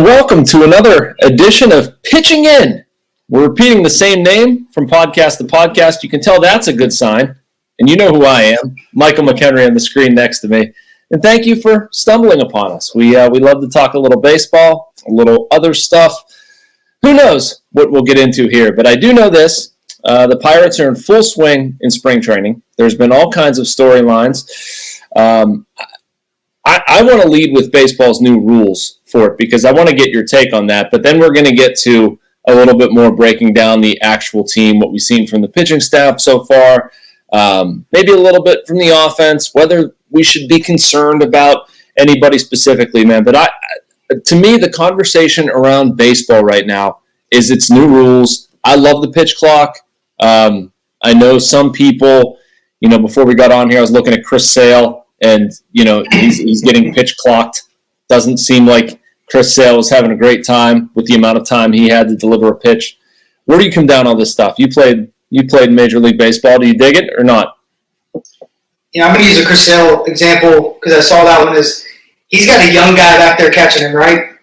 welcome to another edition of Pitching In. We're repeating the same name from podcast to podcast. You can tell that's a good sign. And you know who I am, Michael McKenry on the screen next to me. And thank you for stumbling upon us. We love to talk a little baseball, a little other stuff. Who knows what we'll get into here, but I do know this. The Pirates are in full swing in spring training. There's been all kinds of storylines. I want to lead with baseball's new rules for it because I want to get your take on that, but then we're going to get to a little bit more breaking down the actual team, what we've seen from the pitching staff so far, maybe a little bit from the offense, whether we should be concerned about anybody specifically, man. But to me, the conversation around baseball right now is its new rules. I love the pitch clock. I know some people, before we got on here, I was looking at Chris Sale, and, he's getting pitch clocked. Doesn't seem like Chris Sale was having a great time with the amount of time he had to deliver a pitch. Where do you come down on this stuff? You played Major League Baseball. Do you dig it or not? I'm going to use a Chris Sale example because I saw that one. He's got a young guy back there catching him, right?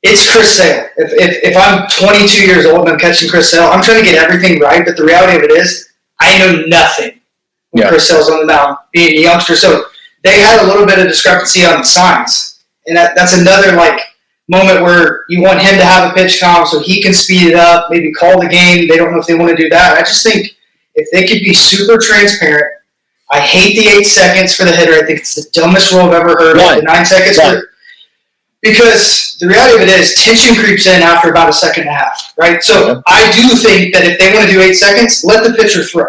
It's Chris Sale. If I'm 22 years old and I'm catching Chris Sale, I'm trying to get everything right, but the reality of it is I know nothing when Chris Sale's on the mound, being a youngster. So they had a little bit of discrepancy on the signs. And that's another, moment where you want him to have a pitch count so he can speed it up, maybe call the game. They don't know if they want to do that. I just think if they could be super transparent. I hate the 8 seconds for the hitter. I think it's the dumbest rule I've ever heard. The 9 seconds because the reality of it is tension creeps in after about a second and a half, right? So I do think that if they want to do 8 seconds, let the pitcher throw.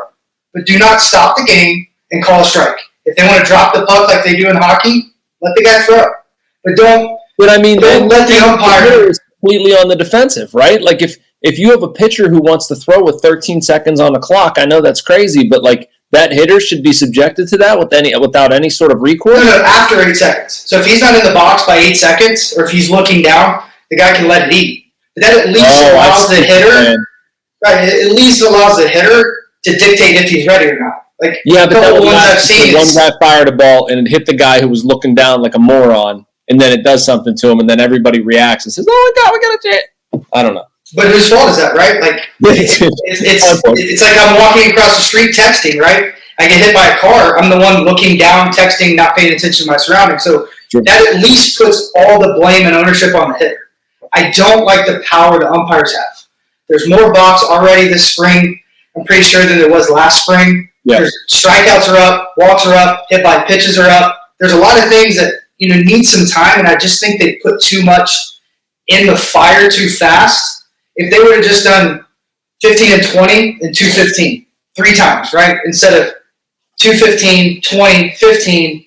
But do not stop the game and call a strike. If they want to drop the puck like they do in hockey, let the guy throw. But don't let the umpire is completely on the defensive, right? Like if you have a pitcher who wants to throw with 13 seconds on the clock, I know that's crazy, but that hitter should be subjected to that without any sort of recourse? No, after 8 seconds. So if he's not in the box by 8 seconds, or if he's looking down, the guy can let it eat. But that at least allows the hitter, right? It at least allows the hitter to dictate if he's ready or not. But one guy fired a ball and it hit the guy who was looking down like a moron, and then it does something to him, and then everybody reacts and says, "Oh my God, we got a chance." I don't know. But whose fault is that, right? It's like I'm walking across the street texting, right? I get hit by a car. I'm the one looking down, texting, not paying attention to my surroundings. So that at least puts all the blame and ownership on the hitter. I don't like the power the umpires have. There's more balks already this spring, I'm pretty sure, than there was last spring. Yeah. There's strikeouts are up, walks are up, hit by pitches are up. There's a lot of things that need some time, and I just think they put too much in the fire too fast. If they would have just done 15 and 20 and 215 3 times, right? Instead of 215, 20, 15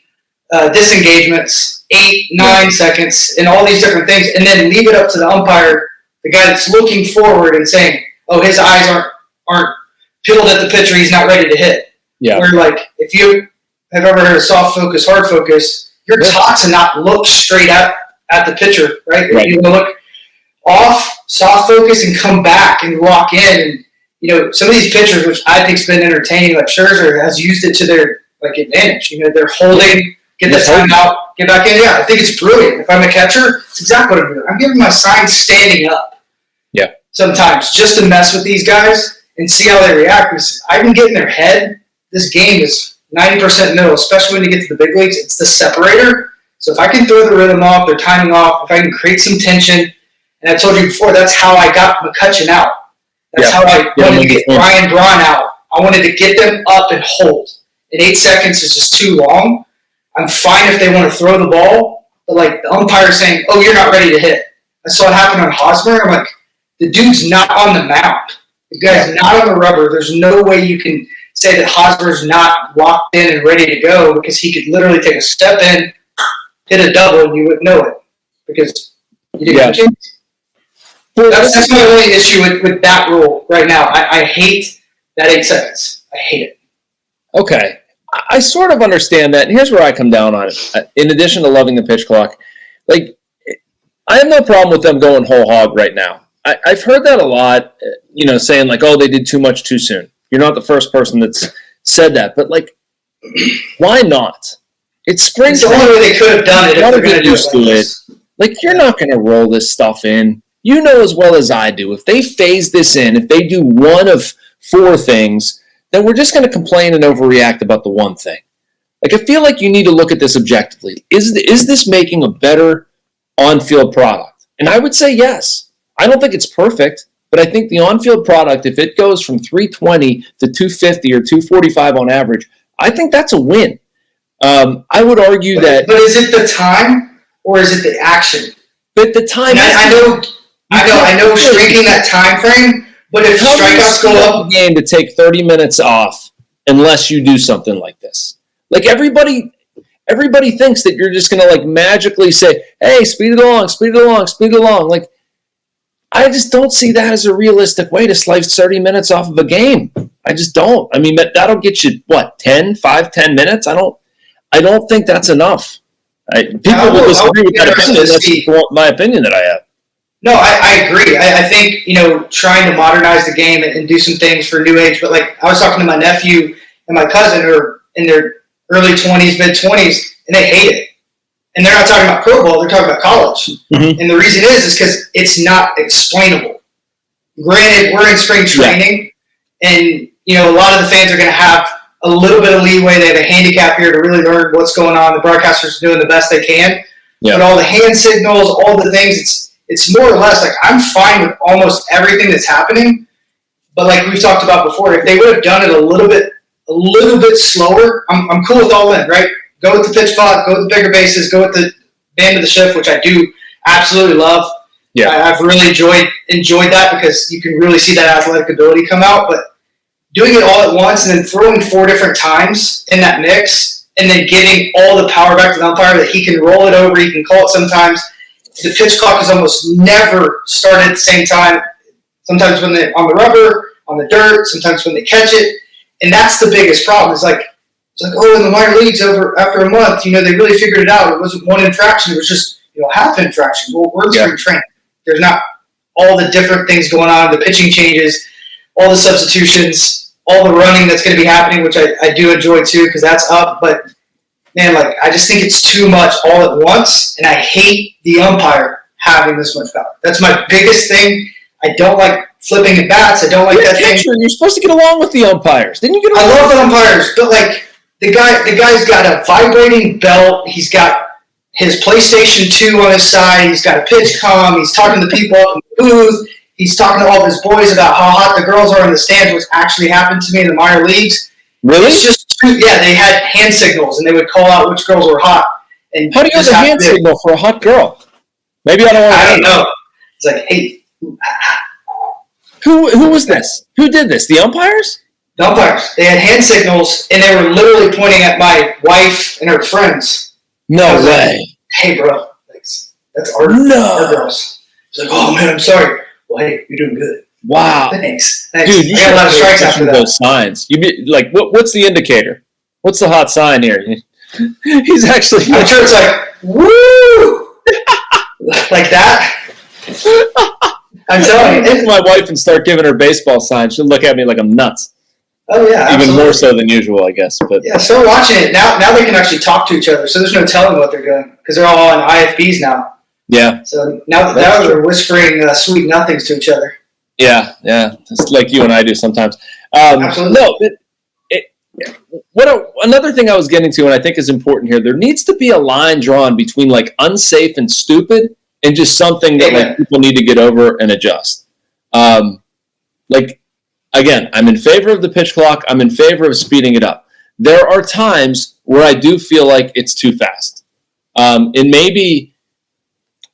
disengagements, 8, 9 seconds, and all these different things, and then leave it up to the umpire, the guy that's looking forward and saying, "Oh, his eyes aren't peeled at the pitcher; he's not ready to hit." Yeah. Where if you have ever heard of soft focus, hard focus, you're taught to not look straight at the pitcher, right? You look off, soft focus, and come back and lock in. And some of these pitchers, which I think's been entertaining, like Scherzer, has used it to their advantage. They're holding, get the time out, get back in. Yeah, I think it's brilliant. If I'm a catcher, it's exactly what I'm doing. I'm giving my sign standing up. Yeah. Sometimes just to mess with these guys and see how they react. Because I can get in their head. This game is 90% middle, especially when you get to the big leagues. It's the separator. So if I can throw the rhythm off, their timing off, if I can create some tension. And I told you before, that's how I got McCutchen out. That's how I wanted to get Brian Braun out. I wanted to get them up and hold. And 8 seconds is just too long. I'm fine if they want to throw the ball, but the umpire saying, "Oh, you're not ready to hit." I saw it happen on Hosmer. I'm like, the dude's not on the mound. The guy's not on the rubber. There's no way you can say that Hosmer's not locked in and ready to go because he could literally take a step in, hit a double, and you wouldn't know it because you didn't have a chance. That's my only issue with that rule right now. I hate that 8 seconds. I hate it. Okay. I sort of understand that, and here's where I come down on it. In addition to loving the pitch clock, I have no problem with them going whole hog right now. I've heard that a lot, saying "Oh, they did too much too soon." You're not the first person that's said that, but why not? It's spring. It's the only way they could have done it if they're going to do it. Like, you're not going to roll this stuff in. You know as well as I do, if they phase this in, if they do one of 4 things, then we're just going to complain and overreact about the one thing. Like, I feel like you need to look at this objectively. Is this making a better on-field product? And I would say yes. I don't think it's perfect, but I think the on-field product, if it goes from 320 to 250 or 245 on average, I think that's a win. I would argue that... But is it the time or is it the action? But the time... I know shrinking that time frame, but if strikeouts go up... game to take 30 minutes off unless you do something like this. Like, everybody thinks that you're just going to, like, magically say, hey, speed it along, speed it along, speed it along. Like, I just don't see that as a realistic way to slice 30 minutes off of a game. I just don't. I mean, that'll get you, 10 minutes? I don't think that's enough. People will disagree with that opinion. That's my opinion that I have. No, I agree. I think, trying to modernize the game and do some things for new age. But, like, I was talking to my nephew and my cousin who are in their early 20s, mid-20s, and they hate it. And they're not talking about pro ball, they're talking about college. Mm-hmm. And the reason is because it's not explainable. Granted, we're in spring training, and, a lot of the fans are going to have a little bit of leeway. They have a handicap here to really learn what's going on. The broadcasters are doing the best they can. Yeah. But all the hand signals, all the things, it's more or less like I'm fine with almost everything that's happening. But like we've talked about before, if they would have done it a little bit slower, I'm cool with all in, right? Go with the pitch clock, go with the bigger bases, go with the band of the shift, which I do absolutely love. Yeah, I've really enjoyed that because you can really see that athletic ability come out. But doing it all at once and then throwing 4 different times in that mix and then giving all the power back to the umpire that he can roll it over, he can call it sometimes. The pitch clock is almost never started at the same time. Sometimes when they're on the rubber, on the dirt, sometimes when they catch it. And that's the biggest problem. It's like, in the minor leagues after a month, they really figured it out. It wasn't one infraction. It was just, half infraction. Well, we're in spring training. There's not all the different things going on, the pitching changes, all the substitutions, all the running that's going to be happening, which I do enjoy too because that's up. But, man, I just think it's too much all at once, and I hate the umpire having this much power. That's my biggest thing. I don't like flipping at bats. I don't like that thing. You're supposed to get along with the umpires. Didn't you get along? I love the umpires, but, the guy's got a vibrating belt. He's got his PlayStation 2 on his side. He's got a pitch comm. He's talking to people up in the booth. He's talking to all of his boys about how hot the girls are in the stands, which actually happened to me in the minor leagues. Really? It's just, they had hand signals, and they would call out which girls were hot. And how do you have a hand signal for a hot girl? Maybe I don't know. It's like, hey. Who was this? Who did this? The umpires? The umpires. They had hand signals, and they were literally pointing at my wife and her friends. No way. Like, hey, bro. That's our girls. It's like, oh, man, I'm sorry. Well, hey, you're doing good. Wow. Thanks. Dude, you got a lot of strikes after that. Those signs. What's the indicator? What's the hot sign here? He's actually... I'm sure it's like, woo! Like that. I'm telling you. If my wife and start giving her baseball signs, she'll look at me like I'm nuts. Oh, yeah, absolutely. Even more so than usual, I guess. But yeah, so watching it. Now they can actually talk to each other, so there's no telling what they're doing because they're all on IFBs now. Yeah. So now they're whispering sweet nothings to each other. Yeah. It's like you and I do sometimes. Absolutely. No, another thing I was getting to, and I think is important here, there needs to be a line drawn between unsafe and stupid and just something that people need to get over and adjust. Again, I'm in favor of the pitch clock. I'm in favor of speeding it up. There are times where I do feel like it's too fast. And maybe,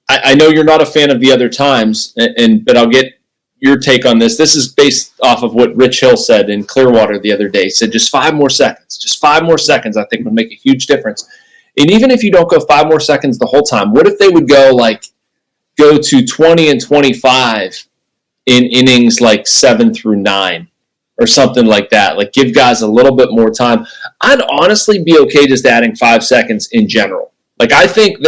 I know you're not a fan of the other times, but I'll get your take on this. This is based off of what Rich Hill said in Clearwater the other day. He said just 5 more seconds. Just 5 more seconds I think would make a huge difference. And even if you don't go 5 more seconds the whole time, what if they would go to 20 and 25 in innings 7 through 9 or something like that? Give guys a little bit more time. I'd honestly be okay just adding 5 seconds in general. I think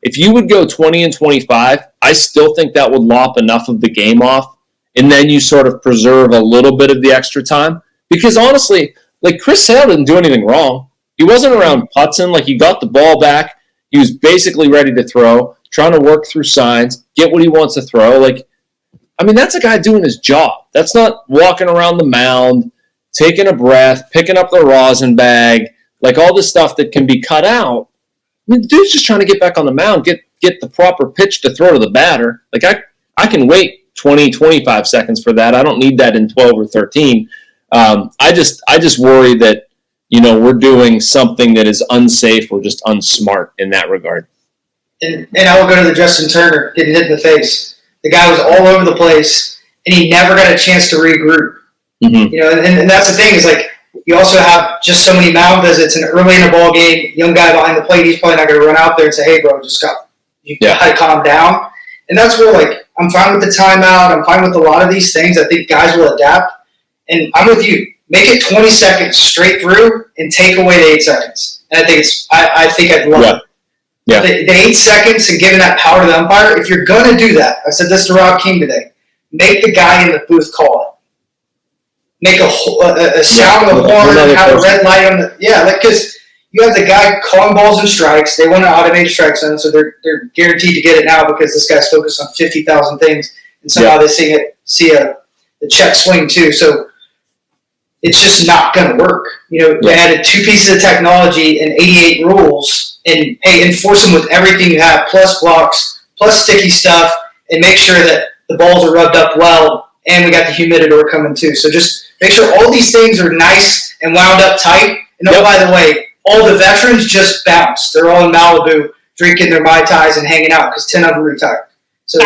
if you would go 20 and 25, I still think that would lop enough of the game off, and then you sort of preserve a little bit of the extra time. Because honestly, Chris Sale didn't do anything wrong. He wasn't around putzing. He got the ball back. He was basically ready to throw. trying to work through signs, get what he wants to throw. Like, I mean, that's a guy doing his job. That's not walking around the mound, taking a breath, picking up the rosin bag, like all this stuff that can be cut out. I mean, the dude's just trying to get back on the mound, get the proper pitch to throw to the batter. Like, I can wait 20, 25 seconds for that. I don't need that in 12 or 13. I just worry that, we're doing something that is unsafe or just unsmart in that regard. And I will go to the Justin Turner getting hit in the face. The guy was all over the place, and he never got a chance to regroup. Mm-hmm. And that's the thing is, like, you also have just so many mound visits, and early in the ball game, young guy behind the plate, he's probably not going to run out there and say, hey, bro, you got to calm down. And that's where, like, I'm fine with the timeout. I'm fine with a lot of these things. I think guys will adapt. And I'm with you. Make it 20 seconds straight through and take away the 8 seconds. And I think I'd love it. Yeah. The 8 seconds and giving that power to the umpire, if you're going to do that, I said this to Rob King today, make the guy in the booth call it. Make a sound of the horn, have a red light on the – because you have the guy calling balls and strikes. They want an automated strike zone, so they're guaranteed to get it now because this guy's focused on 50,000 things, and somehow they see the check swing too. So it's just not going to work. They added 2 pieces of technology and 88 rules, and hey, enforce them with everything you have, plus blocks, plus sticky stuff, and make sure that the balls are rubbed up well, and we got the humidor coming too. So just make sure all these things are nice and wound up tight. And by the way, all the veterans just bounced. They're all in Malibu drinking their Mai Tais and hanging out because 10 of them retired. So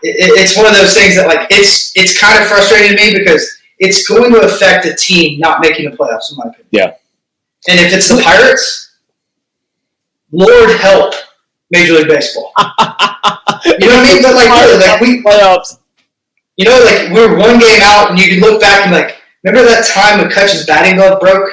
it's one of those things that, like, it's kind of frustrating to me because it's going to affect a team not making the playoffs, in my opinion. Yeah. And if it's the Pirates, Lord help Major League Baseball. You know what I mean? But we playoffs. Like, we were one game out, and you can look back and, like, remember that time McCutcheon's batting glove broke?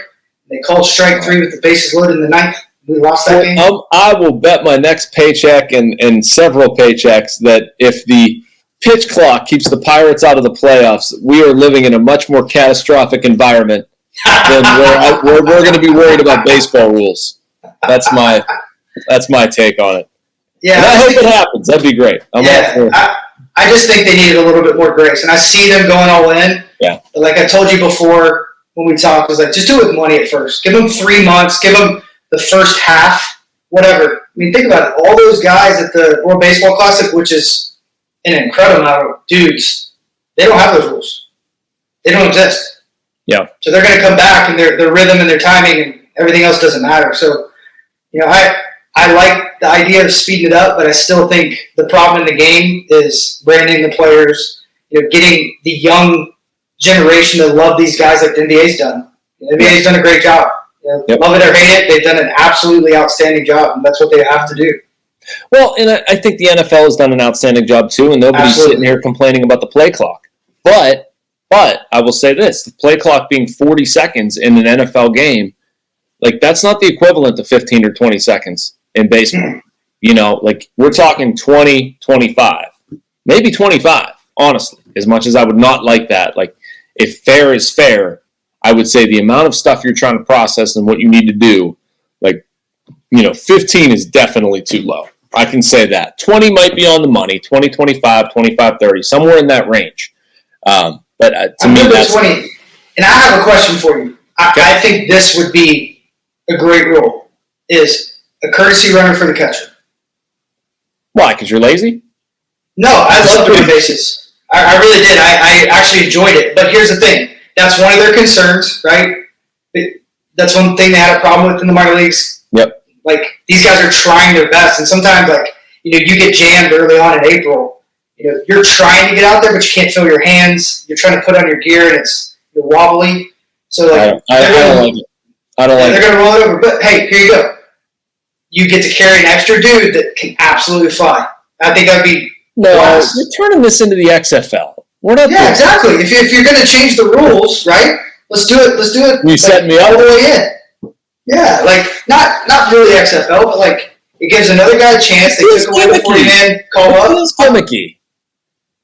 They called strike 3 with the bases loaded in the 9th. We lost that game. I will bet my next paycheck and several paychecks that if the pitch clock keeps the Pirates out of the playoffs, we are living in a much more catastrophic environment than where we're going to be worried about baseball rules. That's my take on it. Yeah, and I hope it happens. That'd be great. I just think they needed a little bit more grace, and I see them going all in. Yeah. But like I told you before when we talked, was like, just do it with money at first. Give them 3 months. Give them the first half, whatever. I mean, think about it. All those guys at the World Baseball Classic, which is an incredible amount of dudes, they don't have those rules. They don't exist. Yeah. So they're going to come back, and their rhythm and their timing and everything else doesn't matter. So, I like the idea of speeding it up, but I still think the problem in the game is branding the players, getting the young generation to love these guys like the NBA's done. The NBA's done a great job. Love it or hate it, they've done an absolutely outstanding job, and that's what they have to do. Well, and I think the NFL has done an outstanding job too, and nobody's sitting here complaining about the play clock. But I will say this, the play clock being 40 seconds in an NFL game, like, that's not the equivalent to 15 or 20 seconds in baseball. Like, we're talking 20, 25, maybe 25, honestly, as much as I would not like that. Like, if fair is fair, I would say the amount of stuff you're trying to process and what you need to do, like, 15 is definitely too low. I can say that. 20 might be on the money, 20, 25, 25, 30, somewhere in that range. But to me, that's 20. And I have a question for you. I think this would be a great rule, is a courtesy runner for the catcher. Why? Because you're lazy? No, I love doing bases. I really did. I actually enjoyed it. But here's the thing. That's one of their concerns, right? That's one thing they had a problem with in the minor leagues. Yep. Like, these guys are trying their best. And sometimes, like, you get jammed early on in April. You're trying to get out there, but you can't feel your hands. You're trying to put on your gear, and you're wobbly. So, like, I don't like it. They're going to roll it over. But, hey, here you go. You get to carry an extra dude that can absolutely fly. I think that'd be class. You're turning this into the XFL. We're not. Yeah, exactly. If you're going to change the rules, right? Let's do it. You set me up all the way in. Yeah, like not really XFL, but like it gives another guy a chance. They took away the 40-man call up. It feels gimmicky.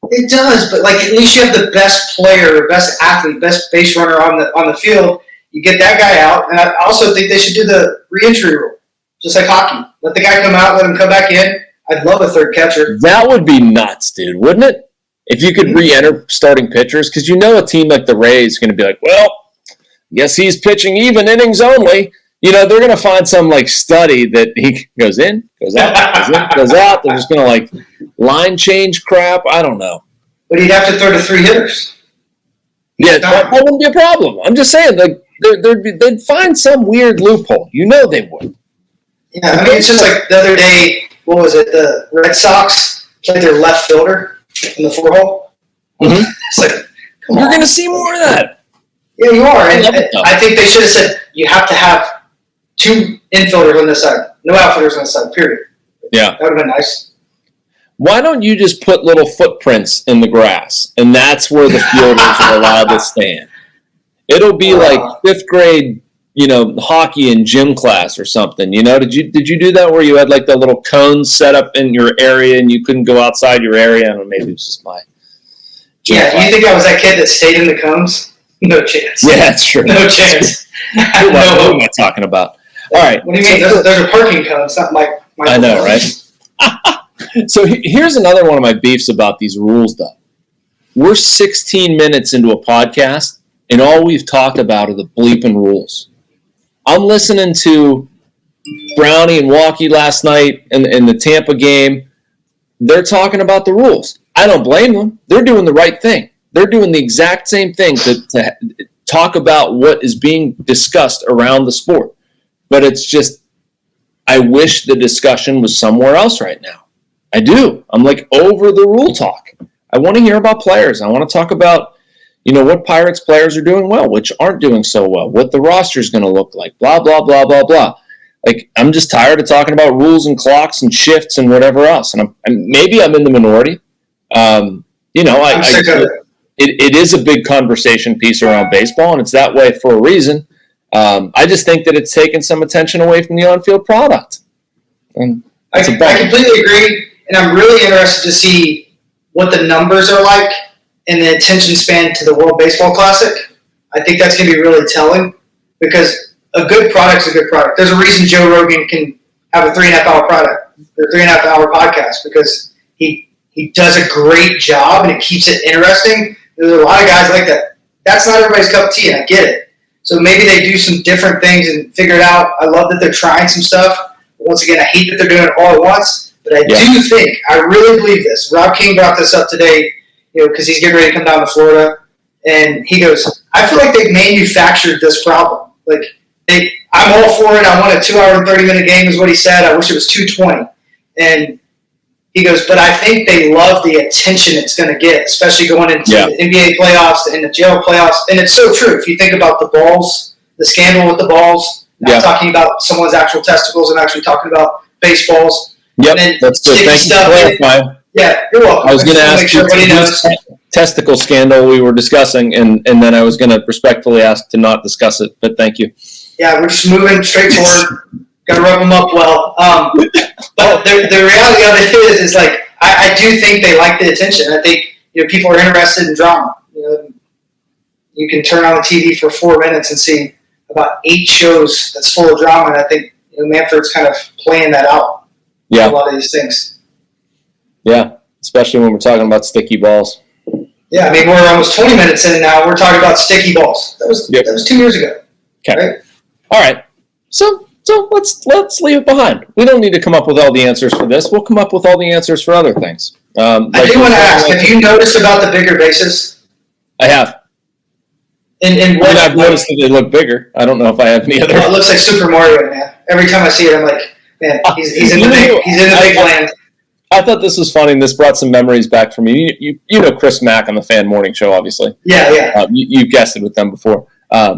It does, but like at least you have the best player, best athlete, best base runner on the field. You get that guy out, and I also think they should do the re-entry rule, just like hockey. Let the guy come out, let him come back in. I'd love a third catcher. That would be nuts, dude, wouldn't it? If you could re-enter starting pitchers, because a team like the Rays is going to be like, well, guess he's pitching even innings only. They're going to find some study that he goes in, goes out, goes in, goes out. They're just going to line change crap. I don't know. But he'd have to throw to 3 hitters. Yeah, that wouldn't be a problem. I'm just saying, they'd find some weird loophole. They would. Yeah, I mean, it's just like the other day. What was it? The Red Sox played their left fielder in the 4-hole. Mm-hmm. It's like, you're going to see more of that. Yeah, you are. And I think they should have said you have to have 2 infielders on this side, no outfielders on this side. Period. Yeah, that would have been nice. Why don't you just put little footprints in the grass, and that's where the fielders are allowed to stand? It'll be like 5th grade, hockey in gym class or something. Did you do that where you had the little cones set up in your area and you couldn't go outside your area? I don't know, maybe it's just my gym class. You think I was that kid that stayed in the cones? No chance. Yeah, that's true. No chance. Who am I talking about? All right. What do you mean? Those are parking cones, not my I know, right? So here's another one of my beefs about these rules, though. We're 16 minutes into a podcast, and all we've talked about are the bleeping rules. I'm listening to Brownie and Walkie last night in the Tampa game. They're talking about the rules. I don't blame them. They're doing the right thing. They're doing the exact same thing to talk about what is being discussed around the sport. But it's just, I wish the discussion was somewhere else right now. I do. I'm over the rule talk. I want to hear about players. I want to talk about, what Pirates players are doing well, which aren't doing so well, what the roster is going to look like, blah, blah, blah, blah, blah. I'm just tired of talking about rules and clocks and shifts and whatever else. And maybe I'm in the minority. It is a big conversation piece around baseball, and it's that way for a reason. I just think that it's taken some attention away from the on-field product. And I completely agree, and I'm really interested to see what the numbers are like in the attention span to the World Baseball Classic. I think that's going to be really telling because a good product is a good product. There's a reason Joe Rogan can have a 3.5-hour product or 3.5-hour podcast because he does a great job and it keeps it interesting. There's a lot of guys like that. That's not everybody's cup of tea, and I get it. So maybe they do some different things and figure it out. I love that they're trying some stuff. But once again, I hate that they're doing it all at once. But I do think, I really believe this. Rob King brought this up today, because he's getting ready to come down to Florida. And he goes, I feel like they've manufactured this problem. I'm all for it. I want a 2-hour and 30-minute game is what he said. I wish it was 2:20. And he goes, but I think they love the attention it's going to get, especially going into the NBA playoffs and the jail playoffs. And it's so true. If you think about the balls, the scandal with the balls, not talking about someone's actual testicles, I'm actually talking about baseballs. Yep, that's good. Thank you for clarifying. Yeah, you're welcome. I was going to ask you the testicle scandal we were discussing, and then I was going to respectfully ask to not discuss it, but thank you. Yeah, we're just moving straight forward. Got to rub them up well. But the reality of it is I do think they like the attention. I think people are interested in drama. You can turn on the TV for 4 minutes and see about 8 shows that's full of drama, and I think Manfred's kind of playing that out. Yeah, a lot of these things. Yeah, especially when we're talking about sticky balls. Yeah, I mean we're almost 20 minutes in now. We're talking about sticky balls. That was 2 years ago. Okay. Right? All right. So let's leave it behind. We don't need to come up with all the answers for this. We'll come up with all the answers for other things. I do want to ask: have you noticed about the bigger bases? I have. And I've noticed that they look bigger. I don't know if I have any other. Well, it looks like Super Mario, man. Every time I see it, I'm like, man, he's in the big land. I thought this was funny, and this brought some memories back for me. You know Chris Mack on the Fan Morning Show, obviously. Yeah. You've guessed it with them before.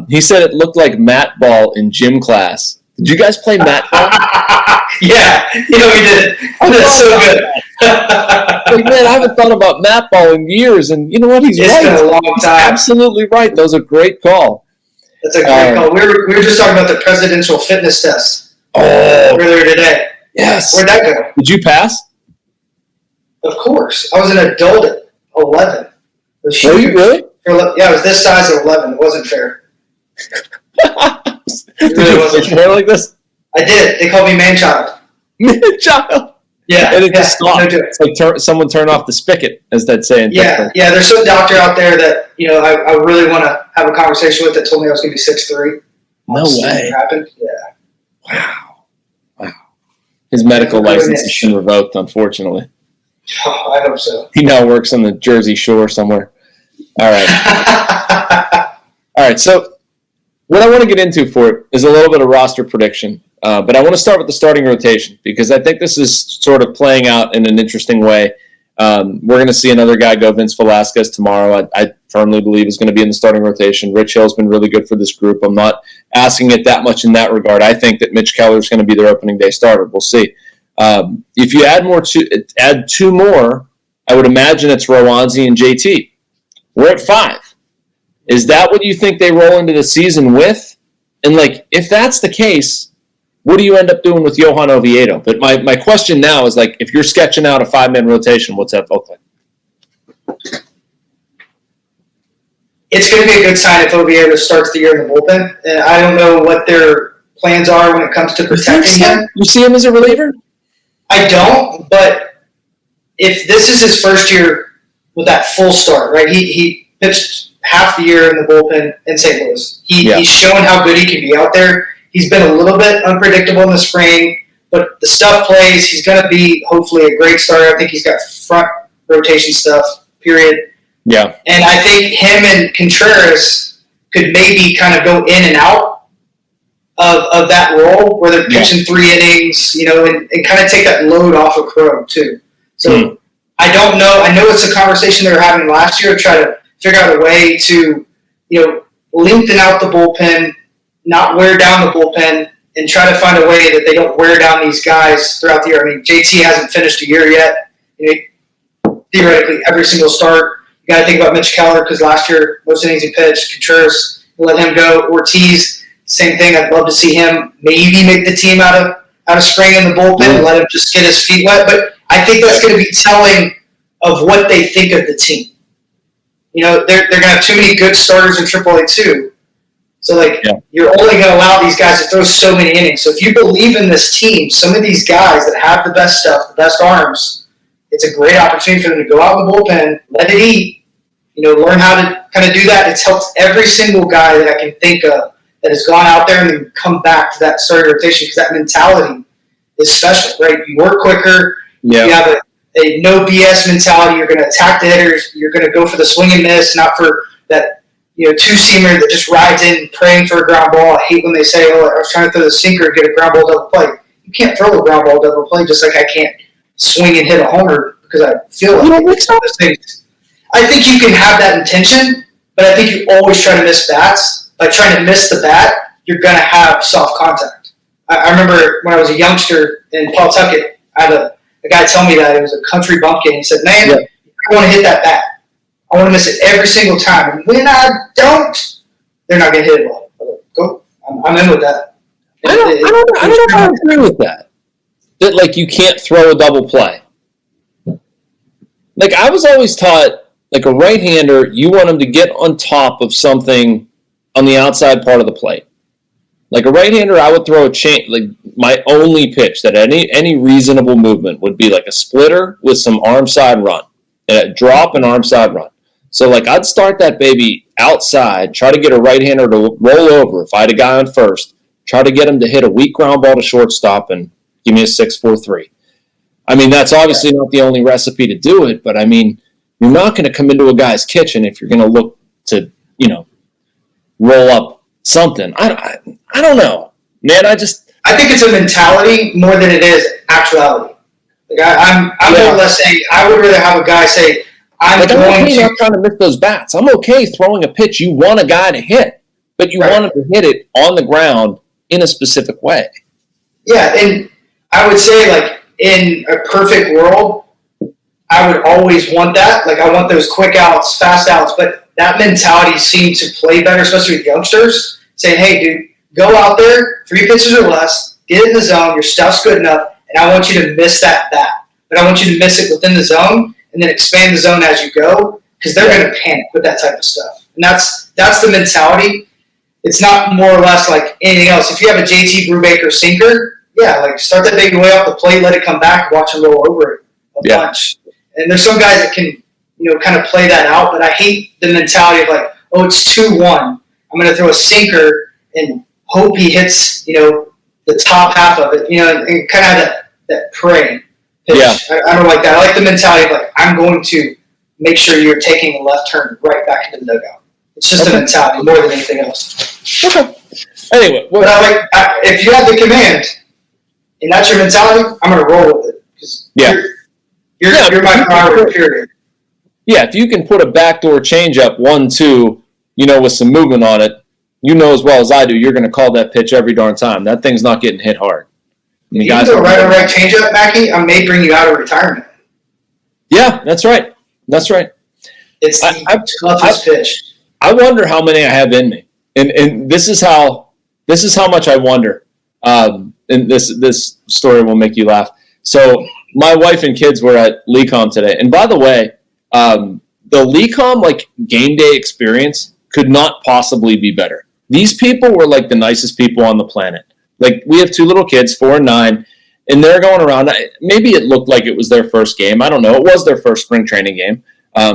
He said it looked like mat ball in gym class. Did you guys play mat ball? Yeah, we did. That's so good. Man, I haven't thought about mat ball in years, and you know what? He's right. It's been a long time. He's absolutely right. That was a great call. That's a great call. We were just talking about the presidential fitness test earlier today. Yes. Where'd that go? Did you pass? Of course. I was an adult at 11. Were you really? Yeah, I was this size at 11. It wasn't fair. Did you wasn't fair like this? I did. They called me man-child. Man-child? Yeah, and it just stopped. No, it's like someone turn off the spigot, as they'd say in Pittsburgh. Yeah. There's some doctor out there that I really want to have a conversation with that told me I was going to be 6'3". No way. Happened. Yeah. Wow. His medical license has been revoked, unfortunately. Oh, I hope so. He now works on the Jersey Shore somewhere. All right. All right. So what I want to get into for it is a little bit of roster prediction. But I want to start with the starting rotation because I think this is sort of playing out in an interesting way. We're going to see another guy go, Vince Velasquez, tomorrow. I firmly believe is going to be in the starting rotation. Rich Hill's been really good for this group. I'm not asking it that much in that regard. I think that Mitch Keller's going to be their opening day starter. We'll see. If you add two more, I would imagine it's Rowanzi and JT. We're at 5. Is that what you think they roll into the season with? And, if that's the case, what do you end up doing with Johan Oviedo? But my question now is, if you're sketching out a 5-man rotation, what's that look like? It's going to be a good sign if Oviedo starts the year in the bullpen. And I don't know what their plans are when it comes to protecting him. You see him as a reliever? I don't, but if this is his first year with that full start, right? He pitched half the year in the bullpen in St. Louis. He's shown how good he can be out there. He's been a little bit unpredictable in the spring, but the stuff plays. He's going to be, hopefully, a great starter. I think he's got front rotation stuff, period. Yeah. And I think him and Contreras could maybe kind of go in and out of that role where they're pitching 3 innings, and kind of take that load off of Crow, too. So I don't know. I know it's a conversation they were having last year to try to figure out a way to, lengthen out the bullpen, not wear down the bullpen, and try to find a way that they don't wear down these guys throughout the year. I mean, JT hasn't finished a year yet. Theoretically, every single start, you got to think about Mitch Keller because last year, most innings he pitched. Contreras, let him go. Ortiz, same thing. I'd love to see him maybe make the team out of spring in the bullpen and let him just get his feet wet. But I think that's going to be telling of what they think of the team. They're going to have too many good starters in AAA too. So, you're only going to allow these guys to throw so many innings. So, if you believe in this team, some of these guys that have the best stuff, the best arms, it's a great opportunity for them to go out in the bullpen, let it eat, learn how to kind of do that. It's helped every single guy that I can think of that has gone out there and then come back to that starting rotation because that mentality is special, right? You work quicker. Yeah. You have a no BS mentality. You're going to attack the hitters. You're going to go for the swing and miss, not for that two-seamer that just rides in praying for a ground ball. I hate when they say, I was trying to throw the sinker and get a ground ball double play. You can't throw a ground ball double play just like I can't swing and hit a homer because I feel like those things. I think you can have that intention, but I think you always try to miss bats. By trying to miss the bat, you're going to have soft contact. I remember when I was a youngster in Pawtucket, I had a guy tell me that. It was a country bumpkin. He said, man, I want to hit that bat. I want to miss it every single time. And when I don't, they're not going to hit it well. Go. I'm in with that. I don't know if I agree with that. That, you can't throw a double play. I was always taught, a right-hander, you want him to get on top of something on the outside part of the plate. A right-hander, I would throw a chain. My only pitch that any reasonable movement would be a splitter with some arm side run. And a drop and arm side run. So, I'd start that baby outside, try to get a right-hander to roll over. If I had a guy on first, try to get him to hit a weak ground ball to shortstop and give me a 6-4-3. I mean, that's obviously not the only recipe to do it, but, you're not going to come into a guy's kitchen if you're going to look to, roll up something. I don't know. Man, I think it's a mentality more than it is actuality. I'm more or less saying I would rather have a guy say, I'm trying to miss those bats. I'm okay throwing a pitch you want a guy to hit, but you want him to hit it on the ground in a specific way. Yeah, and I would say, in a perfect world, I would always want that. I want those quick outs, fast outs, but that mentality seemed to play better, especially with youngsters, saying, hey, dude, go out there, 3 pitches or less, get in the zone, your stuff's good enough, and I want you to miss that bat. But I want you to miss it within the zone and then expand the zone as you go because they're going to panic with that type of stuff. And that's the mentality. It's not more or less like anything else. If you have a JT Brubaker sinker, like start that baby way off the plate, let it come back, watch him roll over it a bunch. And there's some guys that can, kind of play that out, but I hate the mentality of like, oh, it's 2-1. I'm going to throw a sinker and hope he hits, the top half of it, and kind of have that prey pitch. Yeah. I don't like that. I like the mentality of like, I'm going to make sure you're taking a left turn right back into the dugout. It's just a mentality more than anything else. Okay. Anyway. But if you have the command and that's your mentality, I'm going to roll with it. You're my priority, period. Yeah, if you can put a backdoor changeup 1-2, with some movement on it, as well as I do, you're going to call that pitch every darn time. That thing's not getting hit hard. If you can do a right changeup, Mackie, I may bring you out of retirement. Yeah, that's right. That's right. It's the toughest pitch. I wonder how many I have in me, and this is how much I wonder. And this story will make you laugh. So my wife and kids were at LECOM today, and by the way, the LECOM game day experience could not possibly be better. These people were like the nicest people on the planet. Like, we have 2 little kids, 4 and 9, and they're going around. Maybe it looked like it was their first game. I don't know. It was their first spring training game.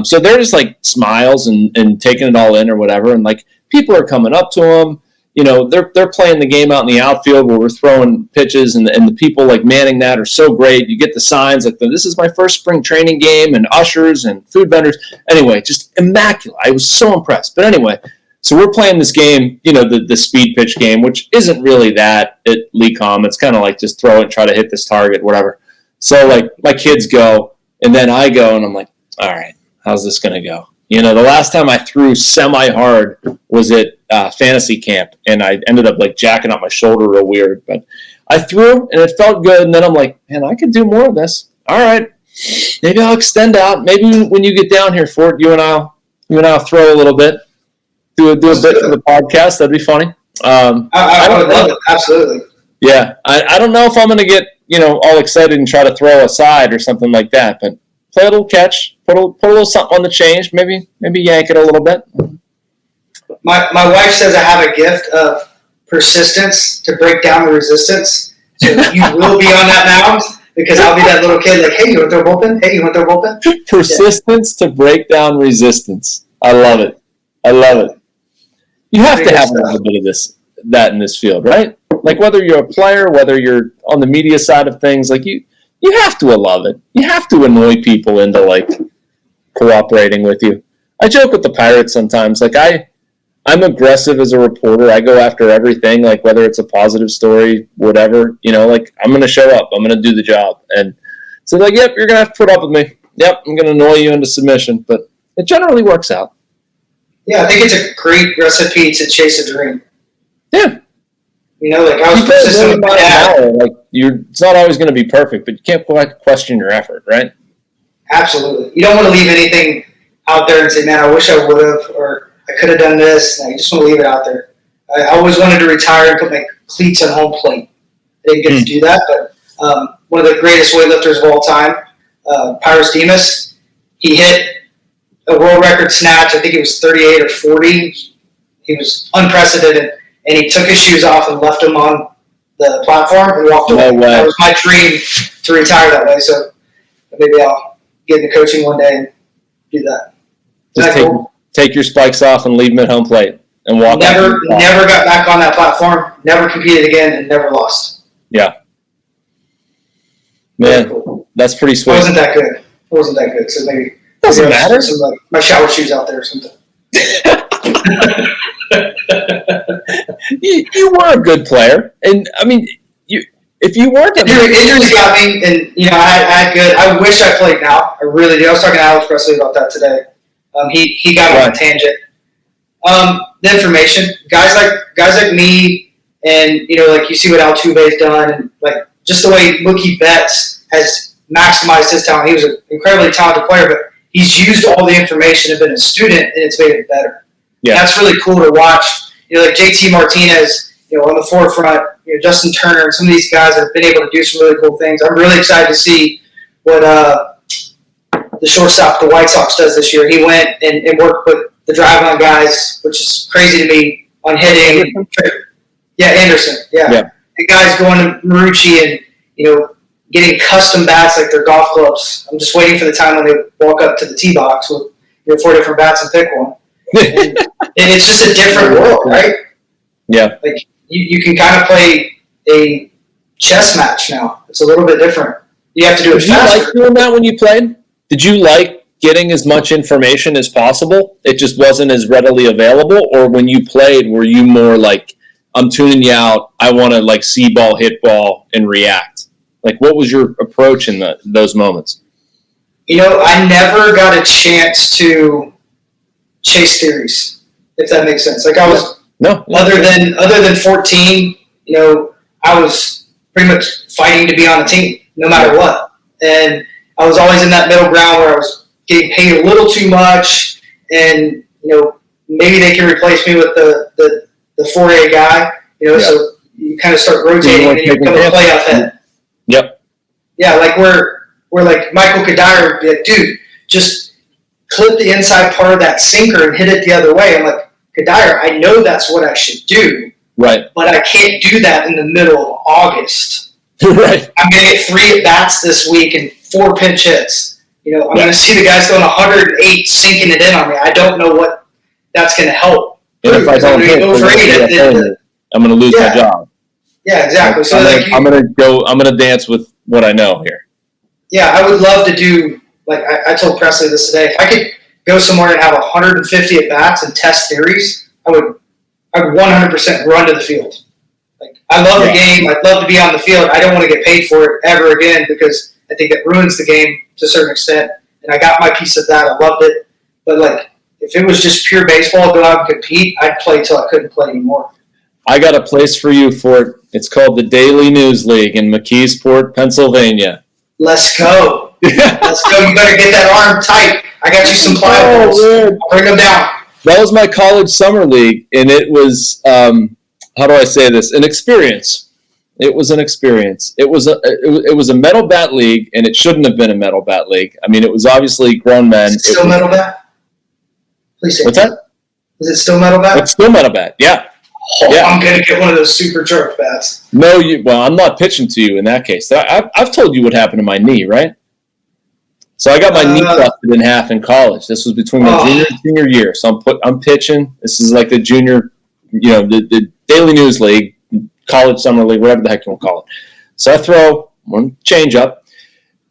So they're just smiles and taking it all in or whatever. And people are coming up to them. They're playing the game out in the outfield where we're throwing pitches, and the people manning that are so great. You get the signs this is my first spring training game, and ushers and food vendors. Anyway, just immaculate. I was so impressed. But anyway, so we're playing this game, the speed pitch game, which isn't really that at LECOM. It's kind of just throw it, try to hit this target, whatever. So my kids go, and then I go, and I'm like, all right, how's this going to go? The last time I threw semi-hard was at fantasy camp, and I ended up jacking up my shoulder real weird. But I threw, and it felt good, and then I'm like, man, I could do more of this. All right, maybe I'll extend out. Maybe when you get down here, Fort, you and I'll throw a little bit, do a bit for the podcast. That'd be funny. I would love it. Absolutely. Yeah, I don't know if I'm going to get all excited and try to throw a side or something like that, but play a little catch, put a little something on the change, maybe yank it a little bit. My wife says I have a gift of persistence to break down the resistance. So you will be on that mound because I'll be that little kid hey, you want to throw a bullpen? Hey, you want to throw a bullpen? Persistence to break down resistance. I love it. You have to have a little bit of that in this field, right? Whether you're a player, whether you're on the media side of things, you have to love it. You have to annoy people into cooperating with you. I joke with the Pirates sometimes. I'm aggressive as a reporter. I go after everything, whether it's a positive story, whatever. I'm going to show up. I'm going to do the job. And so yep, you're going to have to put up with me. Yep, I'm going to annoy you into submission. But it generally works out. Yeah, I think it's a great recipe to chase a dream. Yeah. I was persistent with my dad. It's not always going to be perfect, but you can't question your effort, right? Absolutely. You don't want to leave anything out there and say, man, I wish I would have, or I could have done this. No, you just want to leave it out there. I always wanted to retire and put my cleats on home plate. I didn't get to do that, but one of the greatest weightlifters of all time, Pyrus Demas, he hit a world record snatch. I think it was 38 or 40. He was unprecedented. And he took his shoes off and left them on the platform and walked away. That was my dream to retire that way. So maybe I'll get into coaching one day and do that. Just take your spikes off and leave them at home plate and walk. Never got back on that platform. Never competed again and never lost. Yeah. Man, cool. That's pretty sweet. It wasn't that good. So maybe doesn't matter. My shower shoes out there or something. You were a good player, and I mean, if you weren't, injuries got me, and I had good. I wish I played now. I really do. I was talking to Alex Presley about that today. He got on a tangent. The information, guys like me, and you see what Altuve's done, and just the way Mookie Betts has maximized his talent. He was an incredibly talented player, but he's used all the information and been a student, and it's made it better. Yeah. And that's really cool to watch. JT Martinez, on the forefront, Justin Turner, and some of these guys have been able to do some really cool things. I'm really excited to see what the shortstop for the White Sox does this year. He went and worked with the drive-on guys, which is crazy to me, on hitting. Yeah, Anderson. Yeah. the guys going to Marucci and, getting custom bats like their golf clubs. I'm just waiting for the time when they walk up to the tee box with 4 different bats and pick one. And it's just a different world, right? Yeah. Like you can kind of play a chess match now. It's a little bit different. You have to do it faster. Did you like doing that when you played? Did you like getting as much information as possible? It just wasn't as readily available? Or when you played, were you more like, I'm tuning you out, I want to like see ball, hit ball, and react? Like, what was your approach in those moments? I never got a chance to chase theories, if that makes sense. Like I was, other than 14, I was pretty much fighting to be on the team, no matter what. And I was always in that middle ground where I was getting paid a little too much, and maybe they can replace me with the 4A guy. So you kind of start rotating and you become a playoff head. Yep. Yeah, like we're like Michael Kadire would be like, dude, just clip the inside part of that sinker and hit it the other way. I'm like, Kadire, I know that's what I should do. Right. But I can't do that in the middle of August. Right. I'm going to get 3 at-bats this week and 4 pinch hits. I'm going to see the guys throwing 108 sinking it in on me. I don't know what that's going to help. And if I don't hit, I'm going to lose my job. Yeah, exactly. So I'm gonna dance with what I know here. Yeah, I would love to do, like I told Presley this today, if I could go somewhere and have 150 at bats and test theories, I would 100% run to the field. Like I love the game. I'd love to be on the field. I don't want to get paid for it ever again because I think it ruins the game to a certain extent. And I got my piece of that. I loved it. But like if it was just pure baseball, go out and compete, I'd play till I couldn't play anymore. I got a place for you for it. It's called the Daily News League in McKeesport, Pennsylvania. Let's go. Let's go. You better get that arm tight. I got you some plyobles. I'll bring them down. That was my college summer league, and it was, how do I say this, an experience. It was an experience. It was a metal bat league, and it shouldn't have been a metal bat league. I mean, it was obviously grown men. Is it still metal bat? Please say What's that? Is it still metal bat? It's still metal bat, yeah. Oh, yeah. I'm going to get one of those supercharged bats. No, I'm not pitching to you in that case. I've told you what happened to my knee, right? So I got my knee busted in half in college. This was between my junior and senior year. So I'm pitching. This is like the junior, the Daily News League, college summer league, whatever the heck you want to call it. So I throw one change up.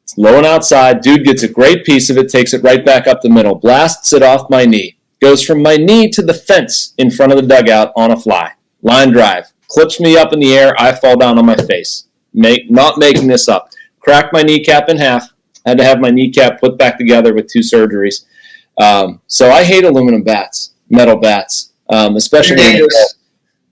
It's low and outside. Dude gets a great piece of it, takes it right back up the middle, blasts it off my knee. Goes from my knee to the fence in front of the dugout on a fly. Line drive. Clips me up in the air. I fall down on my face. Not making this up. Cracked my kneecap in half. Had to have my kneecap put back together with 2 surgeries. So I hate aluminum bats, metal bats, especially.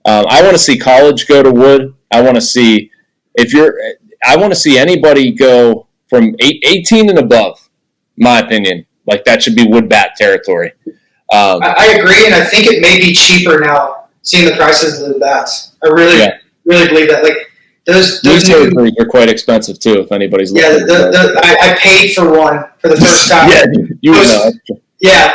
I want to see college go to wood. I want to see anybody go from 18 and above. My opinion, like that should be wood bat territory. I agree, and I think it may be cheaper now, seeing the prices of the bats. I really believe that. Like those surgeries are quite expensive too. If anybody's looking, I paid for one for the first time.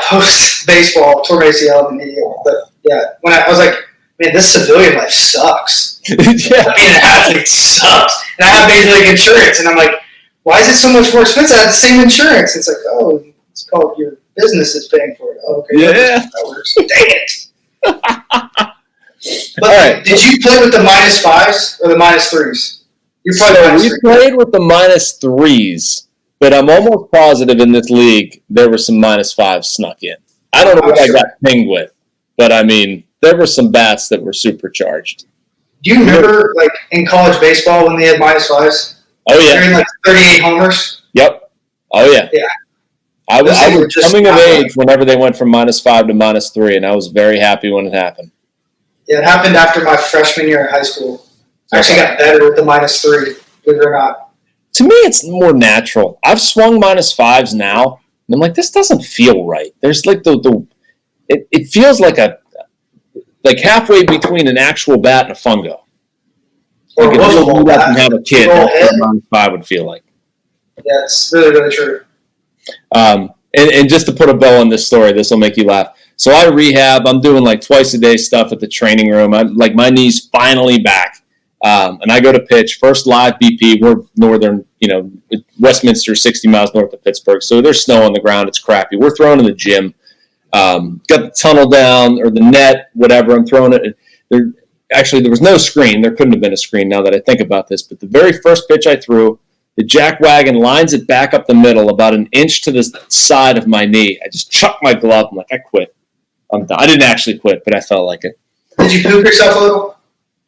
Post baseball, tore my ACL in the knee. But when I was like, man, this civilian life sucks. Being an athlete sucks, and I have major league insurance, and I'm like, why is it so much more expensive? I have the same insurance. It's like, oh, it's called your business is paying for it. Oh, okay. Yeah. That works. Dang it. But did you play with the -5s or the -3s? We played with the -3s, but I'm almost positive in this league there were some -5s snuck in. I don't know what I got pinged with, but I mean, there were some bats that were supercharged. Do you remember, like, in college baseball when they had -5s? Oh, yeah. During, like, 38 homers? Yep. Oh, yeah. Yeah. I was coming of age whenever they went from -5 to -3, and I was very happy when it happened. Yeah, it happened after my freshman year in high school. I actually got better with the -3, believe it or not. To me, it's more natural. I've swung -5s now, and I'm like, this doesn't feel right. There's like it feels like halfway between an actual bat and a fungo. Like if you have a kid, that's what -5 would feel like. Yeah, it's really, really true. And just to put a bow on this story, this will make you laugh. So I rehab. I'm doing like twice a day stuff at the training room. I'm like, my knee's finally back, And I go to pitch, first live BP. We're northern, Westminster, 60 miles north of Pittsburgh. So there's snow on the ground. It's crappy. We're throwing in the gym. Got the tunnel down or the net, whatever. I'm throwing it. There was no screen. There couldn't have been a screen now that I think about this. But the very first pitch I threw, the jackwagon lines it back up the middle about an inch to the side of my knee. I just chucked my glove. I'm like, I quit. I'm done. I didn't actually quit, but I felt like it. Did you poop yourself a little?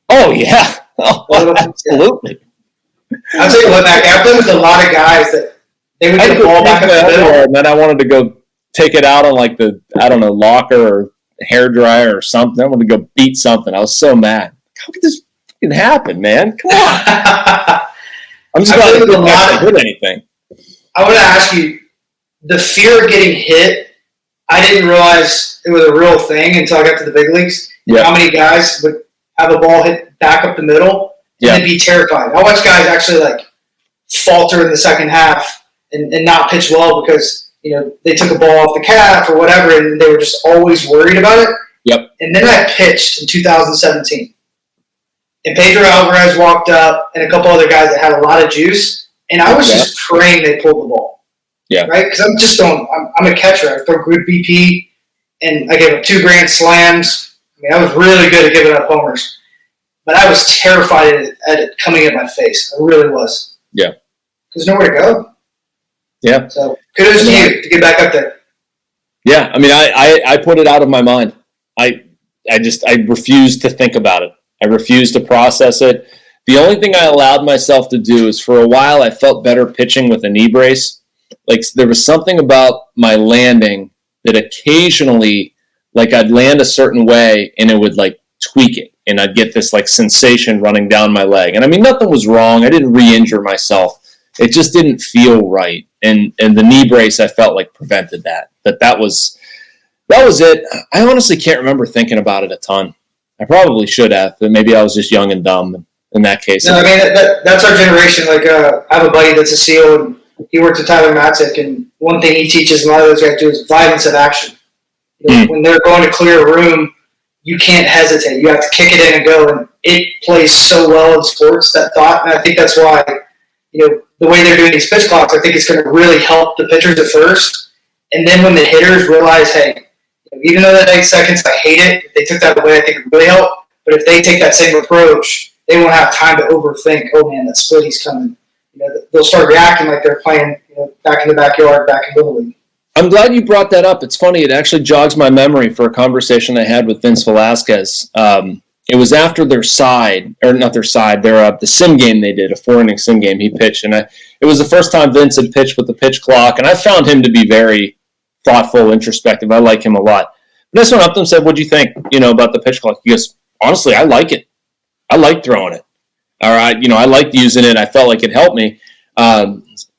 Oh, yeah. Oh, absolutely. I'll tell you what, Mac, I've been with a lot of guys that they would get the ball back up the middle. And then I wanted to go take it out on locker or hair dryer or something. I wanted to go beat something. I was so mad. How could this fucking happen, man? Come on. I'm just glad I didn't actually hit anything. I want to ask you, the fear of getting hit, I didn't realize it was a real thing until I got to the big leagues. Yep. How many guys would have a ball hit back up the middle and be terrified? I watched guys actually falter in the second half and not pitch well because they took a ball off the calf or whatever, and they were just always worried about it. Yep. And then I pitched in 2017. And Pedro Alvarez walked up and a couple other guys that had a lot of juice. And I was just praying they pulled the ball. Yeah. Right? Because I'm a catcher. I throw good BP. And I gave up 2 grand slams. I mean, I was really good at giving up homers. But I was terrified at it coming at my face. I really was. Yeah. There's nowhere to go. Yeah. So kudos to you to get back up there. Yeah. I mean, I put it out of my mind. I refused to think about it. I refused to process it. The only thing I allowed myself to do is for a while I felt better pitching with a knee brace. There was something about my landing that occasionally, I'd land a certain way and it would tweak it. And I'd get this sensation running down my leg. And I mean, nothing was wrong. I didn't re-injure myself. It just didn't feel right. And the knee brace I felt prevented that. But that was it. I honestly can't remember thinking about it a ton. I probably should have, but maybe I was just young and dumb in that case. No, I mean, that's our generation. I have a buddy that's a SEAL, and he works with Tyler Matzik, and one thing he teaches a lot of those guys do is violence of action. When they're going to clear a room, you can't hesitate. You have to kick it in and go, and it plays so well in sports, that thought, and I think that's why, the way they're doing these pitch clocks, I think it's going to really help the pitchers at first, and then when the hitters realize, hey, even though that 8 seconds, I hate it. If they took that away, I think it would really help. But if they take that same approach, they won't have time to overthink, oh, man, that split, he's coming. They'll start reacting like they're playing back in the backyard, back in Little League. I'm glad you brought that up. It's funny. It actually jogs my memory for a conversation I had with Vince Velasquez. It was after the sim game they did, a 4-inning sim game he pitched. And it was the first time Vince had pitched with the pitch clock. And I found him to be very thoughtful, introspective. I like him a lot. But I just went up to him and said, what'd you think, about the pitch clock? He goes, honestly, I like it. I like throwing it. All right. I liked using it. I felt like it helped me.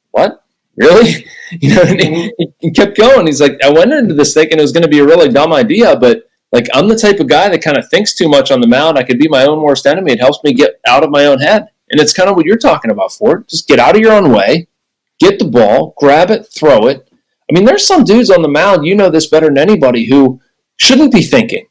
What? Really? And he kept going. He's like, I went into this thinking it was going to be a really dumb idea, but I'm the type of guy that kind of thinks too much on the mound. I could be my own worst enemy. It helps me get out of my own head. And it's kind of what you're talking about, Ford. Just get out of your own way, get the ball, grab it, throw it. I mean, there's some dudes on the mound, this better than anybody, who shouldn't be thinking.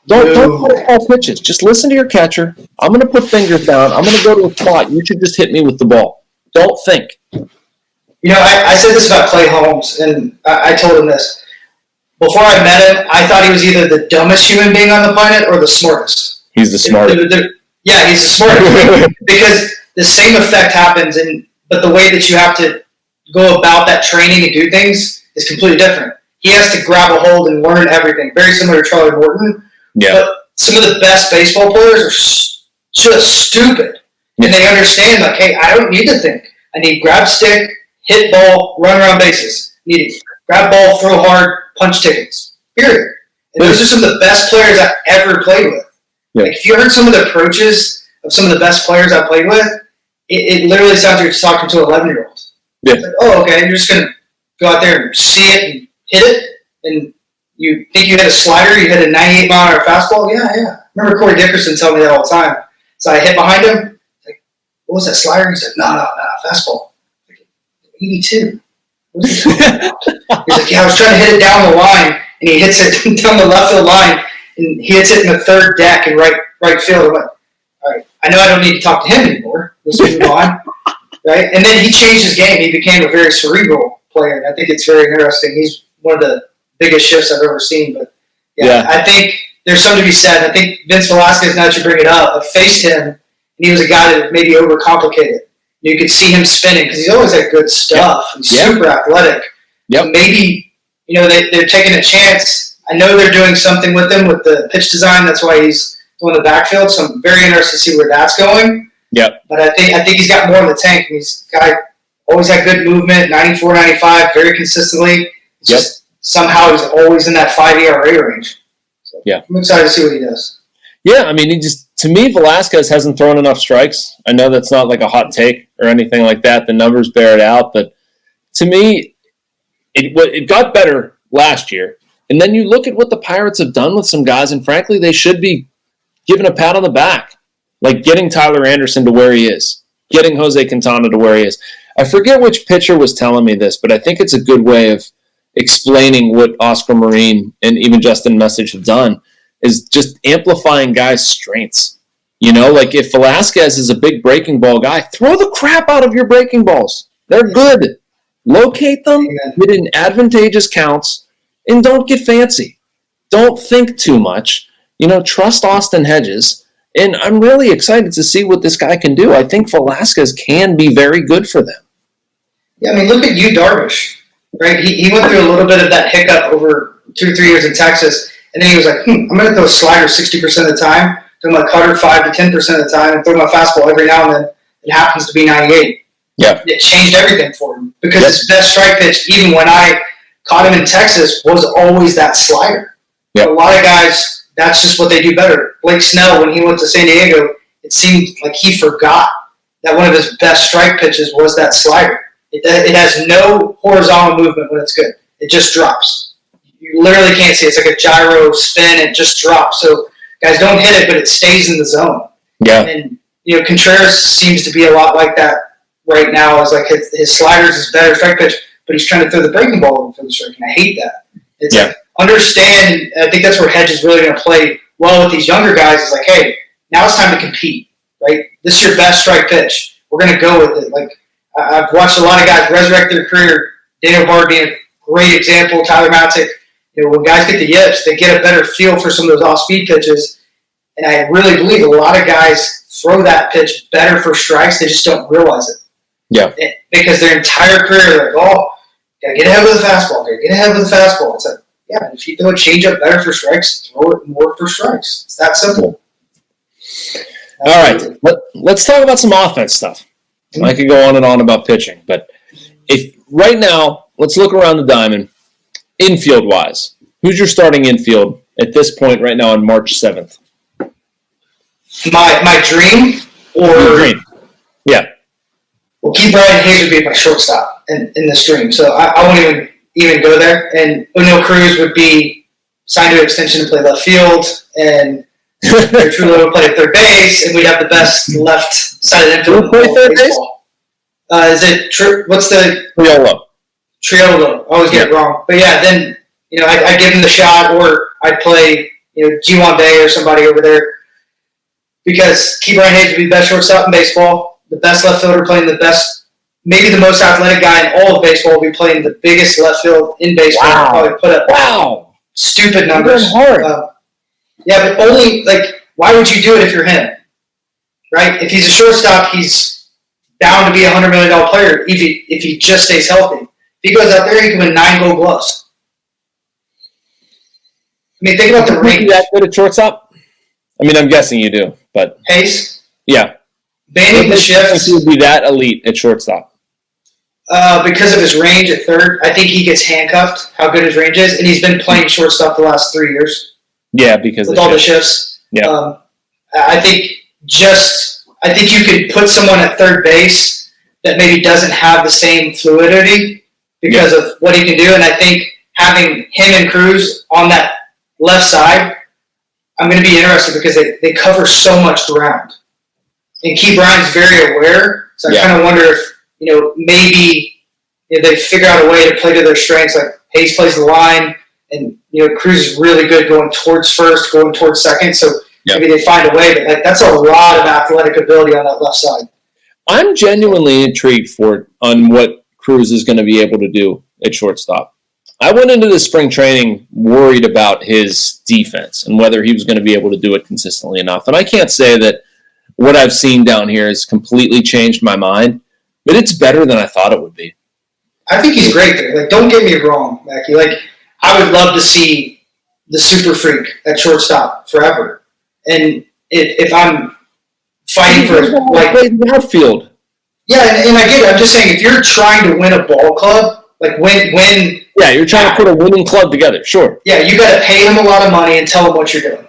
Don't put all pitches. Just listen to your catcher. I'm going to put fingers down. I'm going to go to a spot. You should just hit me with the ball. Don't think. I said this about Clay Holmes, and I told him this. Before I met him, I thought he was either the dumbest human being on the planet or the smartest. He's the smartest. Yeah, he's the smartest. Because the same effect happens, but the way that you have to go about that training and do things is completely different. He has to grab a hold and learn everything, very similar to Charlie Morton. Yeah. But some of the best baseball players are just stupid. And they understand, hey, I don't need to think. I need grab stick, hit ball, run around bases. I need to grab ball, throw hard, punch tickets. Period. And those are some of the best players I ever played with. Yeah. If you heard some of the approaches of some of the best players I played with, it literally sounds like you're talking to an 11-year-old. Yeah. Okay, you're just going to go out there and see it and hit it, and you think you hit a slider, you hit a 98-mile-an-hour fastball? Yeah. I remember Corey Dickerson telling me that all the time. So I hit behind him. What was that slider? He said, no, fastball. 82. He's like, I was trying to hit it down the line, and he hits it down the left field line, and he hits it in the third deck in right field. I'm like, all right, I know I don't need to talk to him anymore. Let's move on. Right? And then he changed his game. He became a very cerebral player, and I think it's very interesting. He's one of the biggest shifts I've ever seen. But, yeah. I think there's something to be said. I think Vince Velasquez, now that you bring it up, I faced him, and he was a guy that maybe overcomplicated. You could see him spinning because he's always had good stuff. He's super athletic. Yep. So maybe, they're taking a chance. I know they're doing something with him with the pitch design. That's why he's doing the backfield. So I'm very interested to see where that's going. Yep. But I think he's got more in the tank. He's always had good movement, 94, 95, very consistently. It's just somehow he's always in that 5 ERA range. So I'm excited to see what he does. Yeah, I mean, to me, Velasquez hasn't thrown enough strikes. I know that's not like a hot take or anything like that. The numbers bear it out. But to me, it got better last year. And then you look at what the Pirates have done with some guys, and frankly, they should be given a pat on the back. Like getting Tyler Anderson to where he is, getting Jose Quintana to where he is. I forget which pitcher was telling me this, but I think it's a good way of explaining what Oscar Marine and even Justin Message have done, is just amplifying guys' strengths. Like if Velasquez is a big breaking ball guy, throw the crap out of your breaking balls. They're good. Locate them, get in advantageous counts, and don't get fancy. Don't think too much. Trust Austin Hedges. And I'm really excited to see what this guy can do. I think Velasquez can be very good for them. Yeah, I mean, look at Yu Darvish, right? He went through a little bit of that hiccup over 2 or 3 years in Texas, and then he was like, I'm going to throw sliders 60% of the time, throw my cutter 5 to 10% of the time, and throw my fastball every now and then. It happens to be 98. Yeah. It changed everything for him because his best strike pitch, even when I caught him in Texas, was always that slider. A lot of guys, that's just what they do better. Blake Snell, when he went to San Diego, it seemed like he forgot that one of his best strike pitches was that slider. It has no horizontal movement when it's good. It just drops. You literally can't see it. It's like a gyro spin. It just drops. So guys don't hit it, but it stays in the zone. Yeah. And, Contreras seems to be a lot like that right now. It's like his sliders is better strike pitch, but he's trying to throw the breaking ball over for the strike, and I hate that. It's like, understand, and I think that's where Hedge is really going to play well with these younger guys. Is like, hey, now it's time to compete, right? This is your best strike pitch. We're going to go with it. Like, I've watched a lot of guys resurrect their career. Daniel Bard being a great example. Tyler Matzik. When guys get the yips, they get a better feel for some of those off-speed pitches. And I really believe a lot of guys throw that pitch better for strikes. They just don't realize it. Yeah. Because their entire career, they're like, gotta get ahead with the fastball. Gotta get ahead with the fastball. It's like, yeah, if you throw a changeup better for strikes, throw it more for strikes. It's that simple. All right, let's talk about some offense stuff. I could go on and on about pitching, but if right now, let's look around the diamond, infield-wise. Who's your starting infield at this point right now on March 7th? My dream? Your dream. Yeah. Well, Brian Hayes would be my shortstop in this dream, so I won't even go there. And O'Neal Cruz would be signed to an extension to play left field, and Trullo would play at third base, and we'd have the best left-sided infield. Who play third base? Is it what's the Triolo? I always get it wrong, but yeah, then I'd give him the shot, or I'd play G1 Bay or somebody over there, because Brian Hayes would be the best shortstop in baseball, the best left fielder playing the best. Maybe the most athletic guy in all of baseball will be playing the biggest left field in baseball. Wow. Probably put up stupid numbers. Yeah, but only, why would you do it if you're him? Right? If he's a shortstop, he's bound to be a $100 million player if he just stays healthy. If he goes out there, he can win 9 Gold Gloves. I mean, think about the range. You that good at shortstop? I mean, I'm guessing you do, but Hayes? Yeah. Banning the shifts. He would be that elite at shortstop. Because of his range at third, I think he gets handcuffed, how good his range is, and he's been playing shortstop the last 3 years. Yeah, because with all the shifts. Yeah. I think you could put someone at third base that maybe doesn't have the same fluidity because of what he can do, and I think having him and Cruz on that left side, I'm going to be interested because they cover so much ground. And Key Bryant's very aware, so I kind of wonder if, maybe they figure out a way to play to their strengths. Like Hayes plays the line, and Cruz is really good going towards first, going towards second. So maybe they find a way. But like that's a lot of athletic ability on that left side. I'm genuinely intrigued on what Cruz is going to be able to do at shortstop. I went into the spring training worried about his defense and whether he was going to be able to do it consistently enough. And I can't say that what I've seen down here has completely changed my mind, but it's better than I thought it would be. I think he's great there. Like, don't get me wrong, Mackie. Like, I would love to see the super freak at shortstop forever. And if I'm fighting for like the outfield. Yeah, and I get it. I'm just saying, if you're trying to win a ball club, like win. Yeah, you're trying to put a winning club together. Sure. Yeah, you got to pay him a lot of money and tell him what you're doing,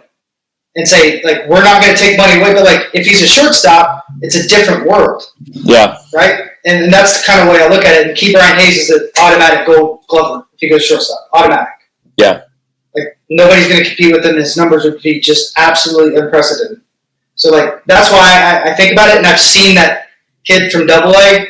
and say like, we're not going to take money away. But like, if he's a shortstop, it's a different world. Yeah. Right. And that's the kind of way I look at it. And Key Brian Hayes is an automatic Gold Glover if he goes shortstop. Automatic. Yeah. Like nobody's going to compete with him. His numbers would be just absolutely unprecedented. So like that's why I think about it, and I've seen that kid from AA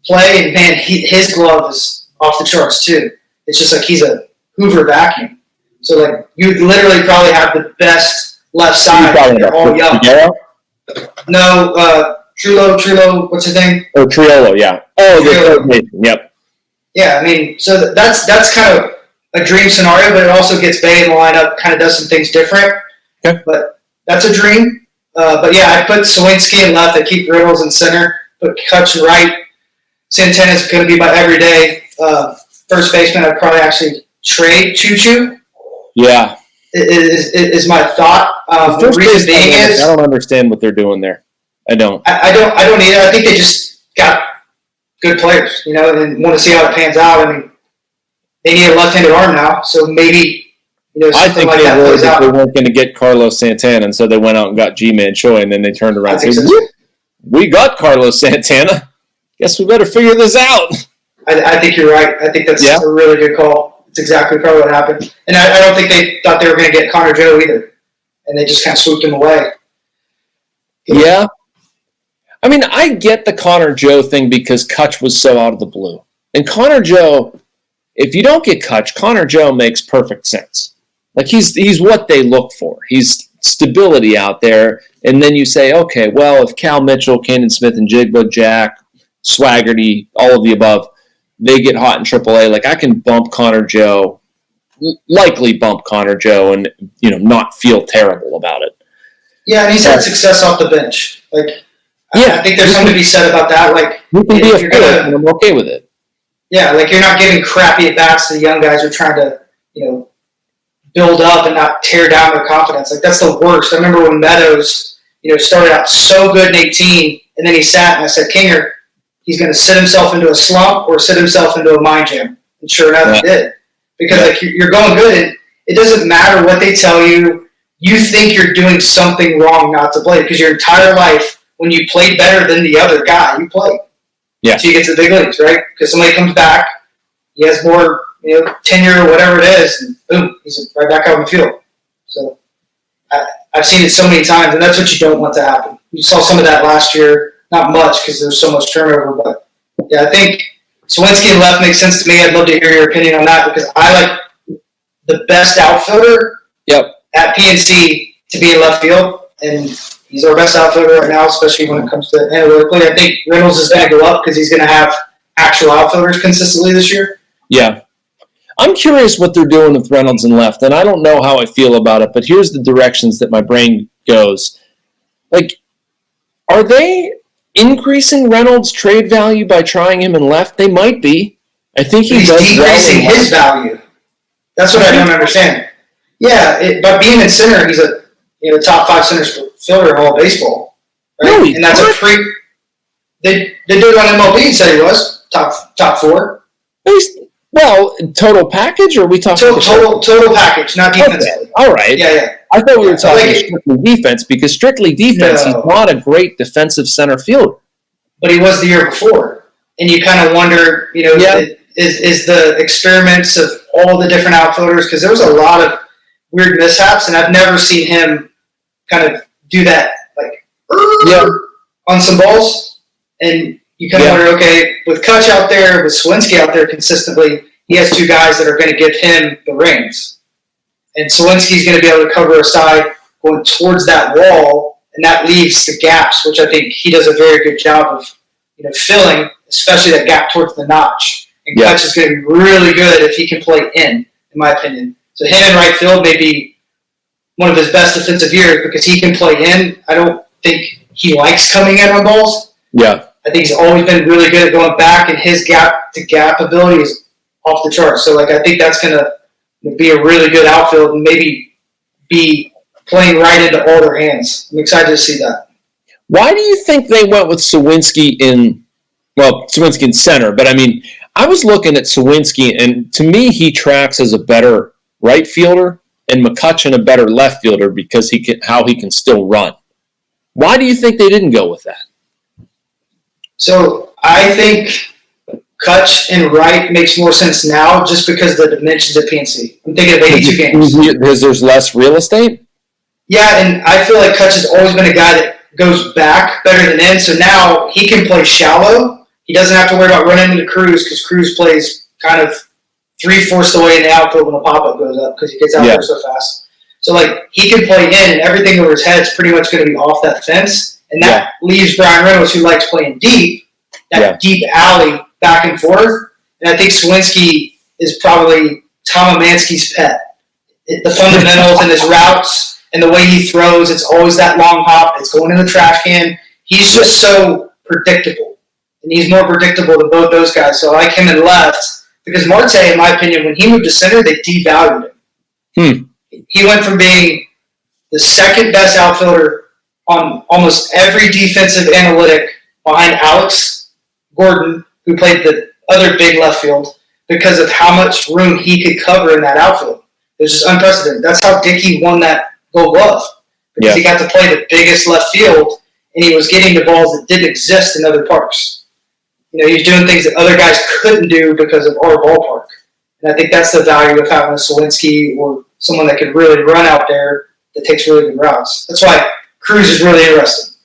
play, and man, his glove is off the charts too. It's just like he's a Hoover vacuum. So like you literally probably have the best left side. They're all young. No, Trullo, what's his name? Oh, Triolo, yeah. Oh, the yep. Yeah, I mean, so that's kind of a dream scenario, but it also gets Bay in the lineup, kind of does some things different. Okay. But that's a dream. But yeah, I put Sawinski in left, I keep Riddles in center, put Kutch in right. Santana's going to be my everyday first baseman. I'd probably actually trade Choo-Choo. Yeah. Is my thought. The reason being is I don't understand what they're doing there. I don't. I don't either. I think they just got good players, and want to see how it pans out. I mean, they need a left-handed arm now, so maybe I think like that plays out. They weren't going to get Carlos Santana, and so they went out and got G-Man Choi, and then they turned around and said, "We got Carlos Santana. Guess we better figure this out." I think you're right. I think that's a really good call. It's exactly probably what happened. And I don't think they thought they were going to get Connor Joe either, and they just kind of swooped him away. Yeah. I mean, I get the Connor Joe thing because Kutch was so out of the blue. And Connor Joe, if you don't get Kutch, Connor Joe makes perfect sense. Like, he's what they look for. He's stability out there. And then you say, okay, well, if Cal Mitchell, Cannon Smith, and Jigba, Jack, Swaggerty, all of the above, they get hot in AAA, like, I can bump Connor Joe, likely bump Connor Joe, and, not feel terrible about it. Yeah, and he's had success off the bench. Like, I think there's something to be said about that. Like, you can be a fit, and I'm okay with it. Yeah, like you're not giving crappy at-bats to the young guys who are trying to, build up and not tear down their confidence. Like, that's the worst. I remember when Meadows, started out so good in 18, and then he sat, and I said, Kinger, he's going to sit himself into a slump or sit himself into a mind jam. And sure enough, he did. Because, like, you're going good, and it doesn't matter what they tell you. You think you're doing something wrong not to play, because your entire life, when you played better than the other guy, you played. Yeah. So you get to the big leagues, right? Because somebody comes back, he has more, tenure or whatever it is, and boom, he's right back out on the field. So I've seen it so many times, and that's what you don't want to happen. You saw some of that last year, not much because there's so much turnover, but yeah, I think Sawinski and left makes sense to me. I'd love to hear your opinion on that because I like the best outfielder at PNC to be in left field, and he's our best outfielder right now, especially when it comes to analytically. I think Reynolds is going to go up because he's going to have actual outfielders consistently this year. Yeah. I'm curious what they're doing with Reynolds and left, and I don't know how I feel about it, but here's the directions that my brain goes. Like, are they increasing Reynolds' trade value by trying him in left? They might be. I think he's decreasing his value. That's what I don't understand. Yeah, by being in center, he's a top 5 center fielder in all baseball. Right? No, and that's They did it on MLB and said he was top 4. Well, total package, or are we talking total package, not defensively. Okay. All right. Yeah. I thought we were talking strictly defense, because strictly defense, he's not a great defensive center fielder. But he was the year before, and you kind of wonder, is the experiments of all the different outfielders, because there was a lot of weird mishaps, and I've never seen him kind of do that, like on some balls, and you kind of wonder, okay, with Kutch out there, with Sawinski out there consistently, he has 2 guys that are going to give him the reins. And Sawinski's going to be able to cover a side going towards that wall, and that leaves the gaps, which I think he does a very good job of filling, especially that gap towards the notch. And Kutch is going to be really good if he can play in my opinion. So him in right field may be one of his best defensive years because he can play in. I don't think he likes coming in on balls. Yeah. I think he's always been really good at going back, and his gap-to-gap ability is off the charts. So, I think that's going to be a really good outfield and maybe be playing right into all their hands. I'm excited to see that. Why do you think they went with Sawinski in center? But, I was looking at Sawinski, and to me, he tracks as a better right fielder and McCutchen a better left fielder because how he can still run. Why do you think they didn't go with that? So I think Kutch and right makes more sense now just because of the dimensions at PNC. I'm thinking of 82 games. Because there's less real estate? Yeah, and I feel like Kutch has always been a guy that goes back better than in, so now he can play shallow. He doesn't have to worry about running into Cruz because Cruz plays kind of 3/4 the way in the outfield when the pop-up goes up because he gets out there so fast. So, he can play in, and everything over his head is pretty much going to be off that fence. And that leaves Brian Reynolds, who likes playing deep, deep alley back and forth. And I think Sawinski is probably Tom Amansky's pet. The fundamentals and his routes and the way he throws, it's always that long hop. It's going in the trash can. He's just so predictable. And he's more predictable than both those guys. So I like him in left because Marte, in my opinion, when he moved to center, they devalued him. He went from being the second best outfielder on almost every defensive analytic behind Alex Gordon, who played the other big left field, because of how much room he could cover in that outfield. It was just unprecedented. That's how Dickey won that Gold Glove, because he got to play the biggest left field, and he was getting the balls that didn't exist in other parks. He was doing things that other guys couldn't do because of our ballpark. And I think that's the value of having a Sawinski or someone that can really run out there that takes really good routes. That's why Cruz is really interesting.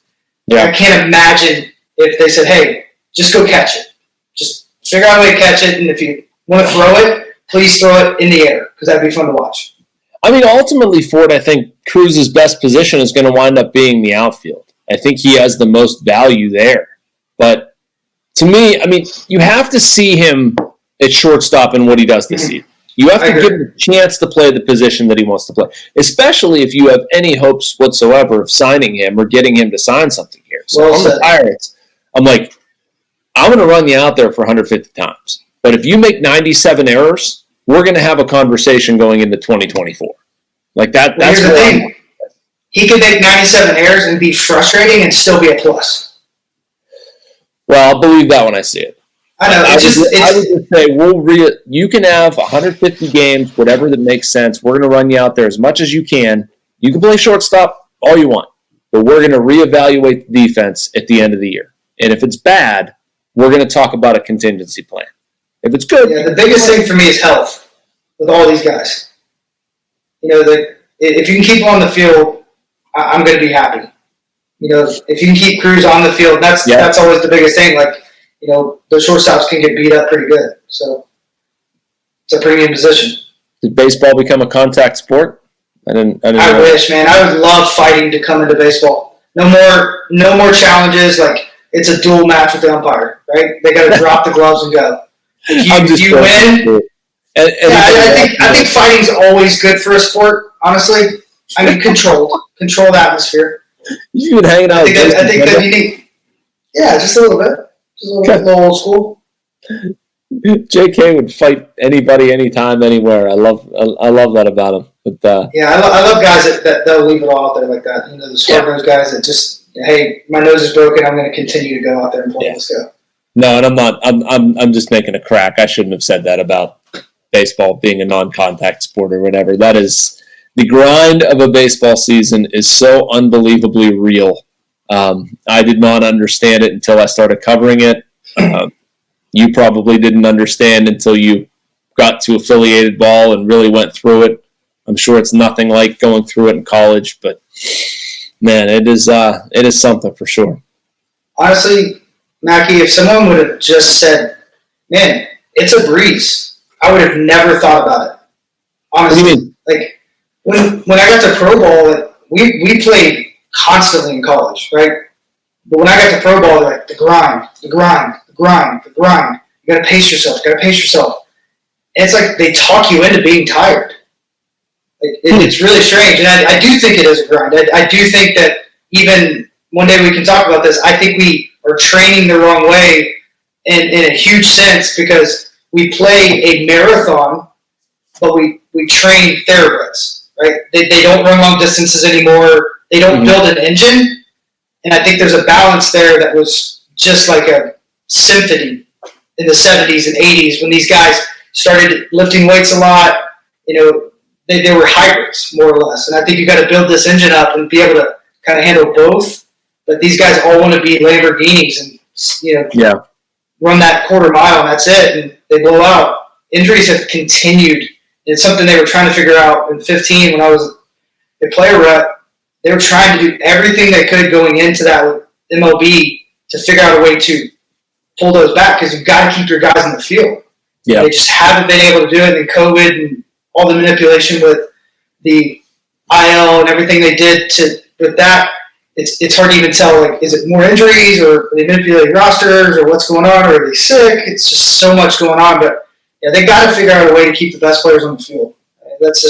I can't imagine if they said, hey, just go catch it. Just figure out a way to catch it, and if you want to throw it, please throw it in the air because that'd be fun to watch. Ultimately, Ford, I think Cruz's best position is going to wind up being the outfield. I think he has the most value there. But to me, you have to see him at shortstop and what he does this season. You have to give him a chance to play the position that he wants to play, especially if you have any hopes whatsoever of signing him or getting him to sign something here. So on the Pirates, I'm like, I'm going to run you out there for 150 times. But if you make 97 errors, we're going to have a conversation going into 2024. That's here's the thing. He could make 97 errors and be frustrating and still be a plus. Well, I'll believe that when I see it. I know. I would just say you can have 150 games, whatever that makes sense. We're going to run you out there as much as you can. You can play shortstop all you want, but we're going to reevaluate the defense at the end of the year. And if it's bad, we're going to talk about a contingency plan. If it's good, the biggest thing for me is health with all these guys. If you can keep them on the field, I'm going to be happy. If you can keep Cruz on the field, that's always the biggest thing. Those shortstops can get beat up pretty good. So it's a premium position. Did baseball become a contact sport? I wish, man. I would love fighting to come into baseball. No more challenges. It's a duel match with the umpire, right? They got to drop the gloves and go. If you win, I think fighting's always good for a sport. Honestly, controlled atmosphere. You've been hanging out. I think that'd be neat. Yeah, just a little bit. Just a little old school. JK would fight anybody, anytime, anywhere. I love that about him. But I love guys that'll leave it all out there like that. The smart-nosed guys that just, hey, my nose is broken. I'm going to continue to go out there and play. Let's go. No, and I'm not. I'm just making a crack. I shouldn't have said that about baseball being a non-contact sport or whatever. That is. The grind of a baseball season is so unbelievably real. I did not understand it until I started covering it. You probably didn't understand until you got to affiliated ball and really went through it. I'm sure it's nothing like going through it in college, but man, it is something for sure. Honestly, Mackie, if someone would have just said, man, it's a breeze, I would have never thought about it. Honestly. What do you mean? When I got to pro ball, we played constantly in college, right? But when I got to pro ball, they're like, the grind. You got to pace yourself. And it's like they talk you into being tired. Like, it's really strange. And I do think it is a grind. I do think that even one day we can talk about this. I think we are training the wrong way in a huge sense because we play a marathon, but we train thoroughbreds, right? They don't run long distances anymore. They don't build an engine. And I think there's a balance there that was just like a symphony in the 70s and 80s when these guys started lifting weights a lot. They were hybrids, more or less. And I think you got to build this engine up and be able to kind of handle both. But these guys all want to be Lamborghinis and, run that quarter mile and that's it. And they blow out. Injuries have continued. It's something they were trying to figure out in 15 when I was a player rep. They were trying to do everything they could going into that with MLB to figure out a way to pull those back because you've got to keep your guys in the field. Yeah. They just haven't been able to do it. And COVID and all the manipulation with the IL and everything they did with that, it's hard to even tell, like, is it more injuries or are they manipulating rosters or what's going on or are they sick? It's just so much going on. But, yeah, they got to figure out a way to keep the best players on the field. That's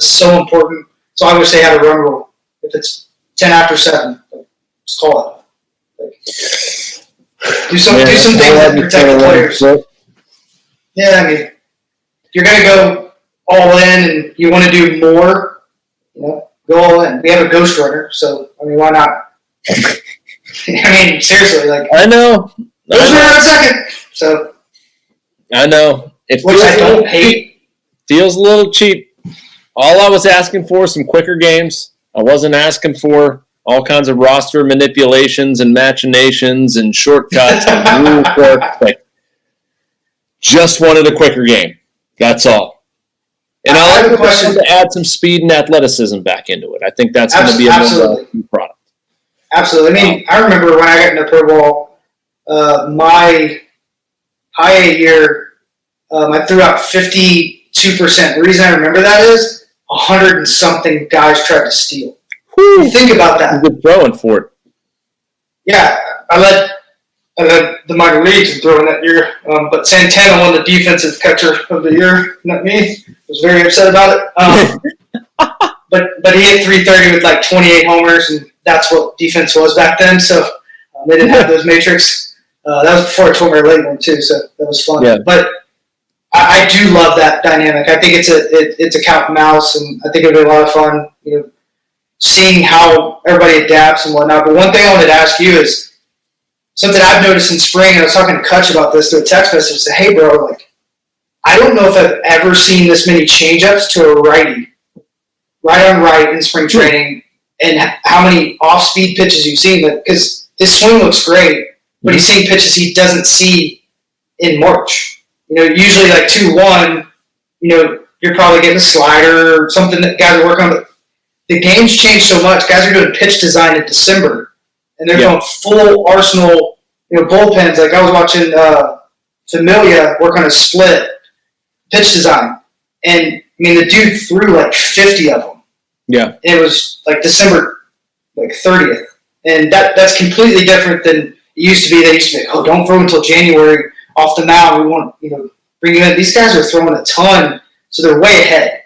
so important. So I wish they had a run rule. If it's 10 after 7, just call it. Do some things that protect the players. Yeah, I mean, if you're going to go all in and you want to do more, go all in. We have a ghost runner, so, I mean, why not? I mean, seriously, like. I know. Ghost runner in second. So. I know. Which I don't hate. Feels a little cheap. All I was asking for is some quicker games. I wasn't asking for all kinds of roster manipulations and machinations and shortcuts and rule work. Just wanted a quicker game. That's all. And I like the question to add some speed and athleticism back into it. I think that's going to be a more product. Absolutely. I mean, I remember when I got into pro ball, my high A year, I threw out 52%. The reason I remember that is 100 and something guys tried to steal. Think about that. Good throwing for it. Yeah, I led the minor leagues in throwing that year, but Santana won the defensive catcher of the year, not me. I was very upset about it. But he hit 330 with like 28 homers, and that's what defense was back then. So they didn't have those matrix. That was before I tore my leg one too, so that was fun. Yeah. But I do love that dynamic. I think it's a cat and mouse, and I think it'll be a lot of fun, seeing how everybody adapts and whatnot. But one thing I wanted to ask you is something I've noticed in spring, and I was talking to Kutch about this through a text message. I said, hey, bro, like, I don't know if I've ever seen this many changeups to a righty, right on right in spring training, and how many off-speed pitches you've seen. Because his swing looks great, but he's seeing pitches he doesn't see in March. Usually like 2-1, you're probably getting a slider or something that guys are working on. But the game's changed so much. Guys are doing pitch design in December, and they're going full arsenal, bullpens. Like I was watching Familia work on a split pitch design, and I mean the dude threw like 50 of them. Yeah, and it was like December like 30th, and that's completely different than it used to be. They used to be like, oh, don't throw until January. Off the mound, we want bring you in. These guys are throwing a ton, so they're way ahead.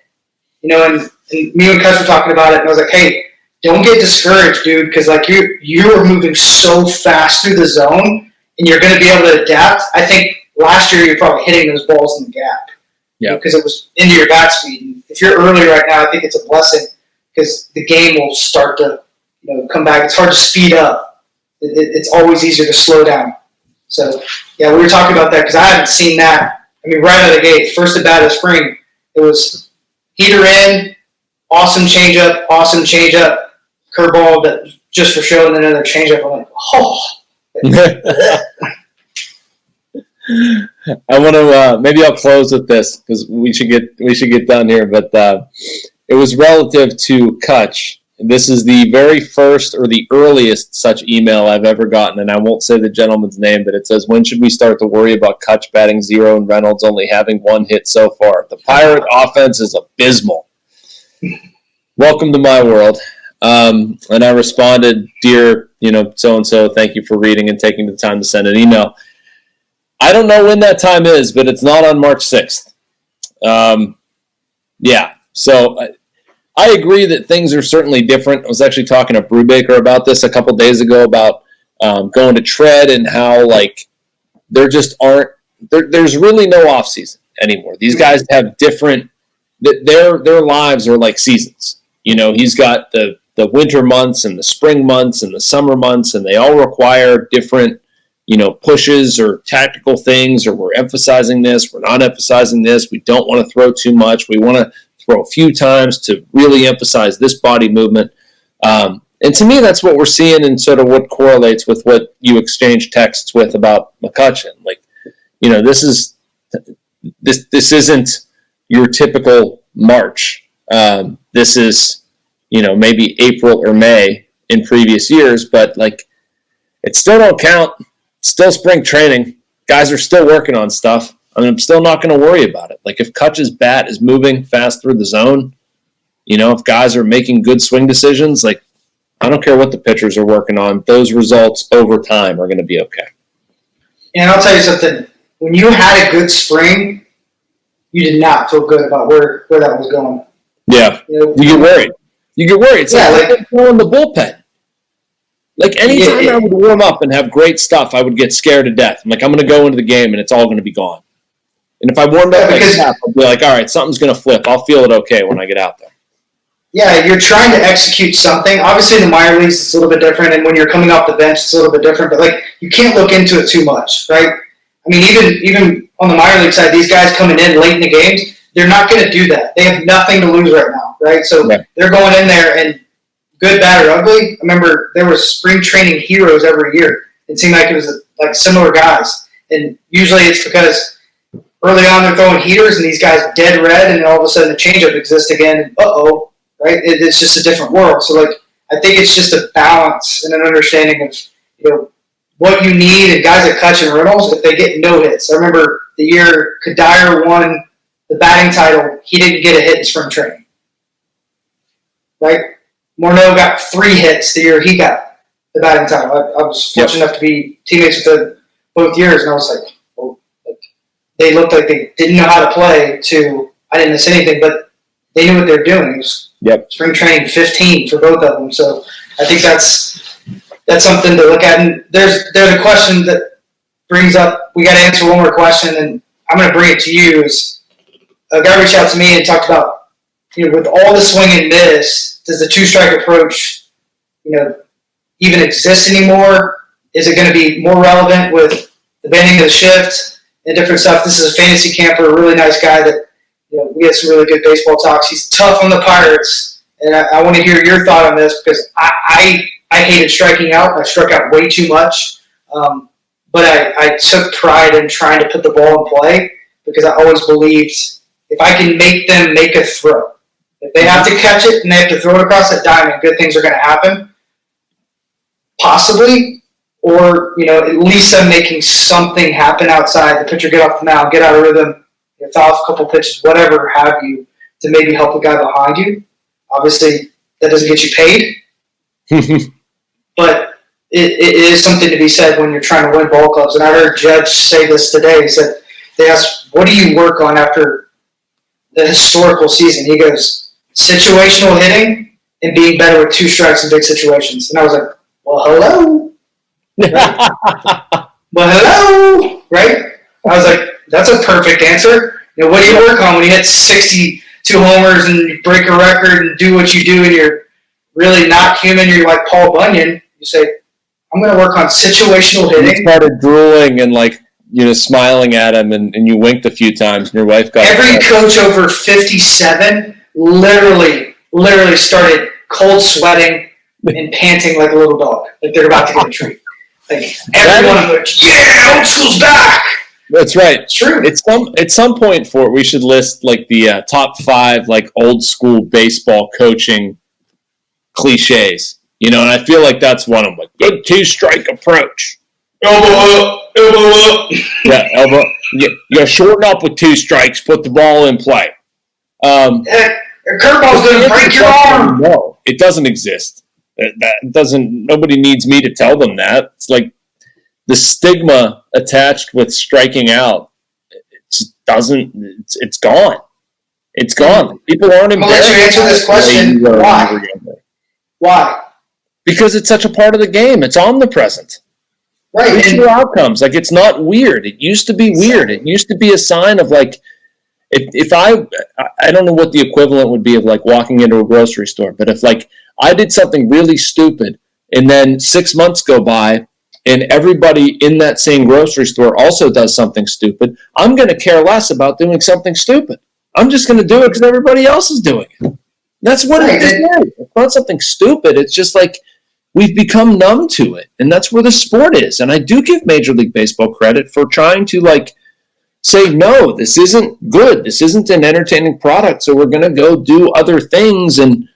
And me and Kutch were talking about it, and I was like, hey, don't get discouraged, dude, because like you are moving so fast through the zone, and you're going to be able to adapt. I think last year you're probably hitting those balls in the gap, because it was into your bat speed. And if you're early right now, I think it's a blessing because the game will start to come back. It's hard to speed up. It's always easier to slow down. So, yeah, we were talking about that because I haven't seen that. I mean, right out of the gate, first at bat of spring, it was heater in, awesome changeup, curveball that just for show, and then another changeup. I'm like, oh. I want to maybe I'll close with this because we should get done here. But it was relative to Kutch. This is the very first or the earliest such email I've ever gotten, and I won't say the gentleman's name, but it says, when should we start to worry about Kutch batting 0 and Reynolds only having 1 hit so far? The Pirate offense is abysmal. Welcome to my world. And I responded, dear, so-and-so, thank you for reading and taking the time to send an email. I don't know when that time is, but it's not on March 6th. So I agree that things are certainly different. I was actually talking to Brubaker about this a couple days ago about going to tread and how, like, there just aren't – there's really no off season anymore. These guys have different – their lives are like seasons. He's got the winter months and the spring months and the summer months, and they all require different – pushes or tactical things, or we're emphasizing this, we're not emphasizing this, we don't want to throw too much, we want to throw a few times to really emphasize this body movement. And to me, that's what we're seeing and sort of what correlates with what you exchange texts with about McCutchen. Like, this isn't your typical March. This is, maybe April or May in previous years, but like, it still don't count. Still spring training. Guys are still working on stuff. I'm still not going to worry about it. Like, if Kutch's bat is moving fast through the zone, if guys are making good swing decisions, like, I don't care what the pitchers are working on. Those results over time are going to be okay. And I'll tell you something. When you had a good spring, you did not feel good about where that was going. Yeah. You get worried. It's like throwing the bullpen. Like, anytime I would warm up and have great stuff, I would get scared to death. I'm like, I'm going to go into the game, and it's all going to be gone. And if I warmed up like that, I'd be like, all right, something's going to flip. I'll feel it okay when I get out there. Yeah, you're trying to execute something. Obviously, in the minor leagues, it's a little bit different, and when you're coming off the bench, it's a little bit different. But, like, you can't look into it too much, right? I mean, even on the minor league side, these guys coming in late in the games, they're not going to do that. They have nothing to lose right now, right? So they're going in there and good, bad, or ugly. I remember there were spring training heroes every year. It seemed like it was like similar guys. And usually it's because early on they're throwing heaters and these guys dead red, and then all of a sudden the changeup exists again. And right? It's just a different world. So, like, I think it's just a balance and an understanding of, what you need. And guys like Kutch and Reynolds, if they get no hits. I remember the year Kadire won the batting title, he didn't get a hit in spring training. Right? Morneau got 3 hits the year he got the batting title. I was fortunate enough to be teammates with both years, and I was like, they looked like they didn't know how to play to I didn't miss anything, but they knew what they were doing. It was spring training 15 for both of them. So I think that's something to look at. And there's a question that brings up, we got to answer one more question, and I'm going to bring it to you. Is a guy reached out to me and talked about, with all the swing and miss, does the 2-strike approach, even exist anymore? Is it going to be more relevant with the bending of the shift and different stuff? This is a fantasy camper, a really nice guy that, we had some really good baseball talks. He's tough on the Pirates, and I want to hear your thought on this because I hated striking out. I struck out way too much, but I took pride in trying to put the ball in play because I always believed if I can make them make a throw, if they have to catch it and they have to throw it across that diamond, good things are going to happen. Possibly, or at least I'm making something happen outside. The pitcher get off the mound, get out of rhythm, foul a couple pitches, whatever have you, to maybe help the guy behind you. Obviously, that doesn't get you paid, but it is something to be said when you're trying to win ball clubs. And I heard Judge say this today. He said, they asked, what do you work on after the historical season? He goes, situational hitting and being better with 2 strikes in big situations. And I was like, well, hello. Right? Well, hello. Right? I was like, that's a perfect answer. What do you work on when you hit 62 homers and you break a record and do what you do and you're really not human? You're like Paul Bunyan. You say, I'm going to work on situational hitting. You started drooling and smiling at him, and you winked a few times, and your wife got every coach over 57 literally started cold sweating and panting like a little dog, like they're about to get a treat. Like everyone goes, yeah, old school's back. That's right. It's true. At some point, we should list the top 5 old school baseball coaching cliches. And I feel like that's one of them. Good 2-strike approach. Elbow up. Yeah, elbow. You shorten up with 2 strikes. Put the ball in play. A curveball's going to break your arm. No, it doesn't exist. Nobody needs me to tell them that. It's like the stigma attached with striking out. It's gone. It's gone. People aren't embarrassed. I'll let you answer this question. Why? Why? Because it's such a part of the game. It's omnipresent. Right. Visual outcomes. Like, it's not weird. It used to be weird. It used to be a sign of, like, if I don't know what the equivalent would be of, like, walking into a grocery store, but if, like, I did something really stupid and then 6 months go by and everybody in that same grocery store also does something stupid, I'm going to care less about doing something stupid. I'm just going to do it because everybody else is doing it. That's what it is. It's not something stupid. It's just like we've become numb to it, and that's where the sport is. And I do give Major League Baseball credit for trying to, like, say, no, this isn't good. This isn't an entertaining product, so we're going to go do other things and,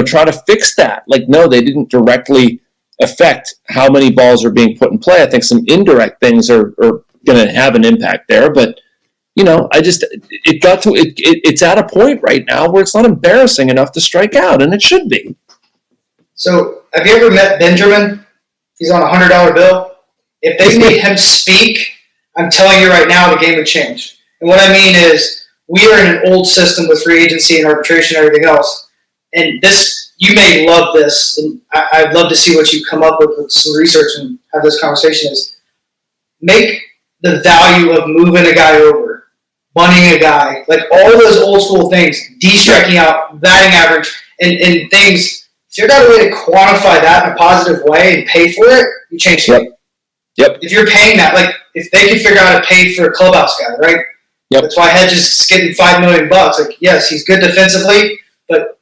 try to fix that. Like, no, they didn't directly affect how many balls are being put in play. I think some indirect things are going to have an impact there, but it's at a point right now where it's not embarrassing enough to strike out, and it should be. So, have you ever met Benjamin? He's on a $100 bill. If they made him speak, I'm telling you right now, the game would change. And what I mean is, we are in an old system with free agency and arbitration and everything else. And this, you may love this, and I'd love to see what you come up with some research and have this conversation is, make the value of moving a guy over, bunting a guy, like all those old school things, striking out, batting average, and things. If you've got a way to quantify that in a positive way and pay for it, you change the game. Yep. If you're paying that, like if they could figure out how to pay for a clubhouse guy, right? Yep. That's why Hedges is getting $5 million. Like, yes, he's good defensively, but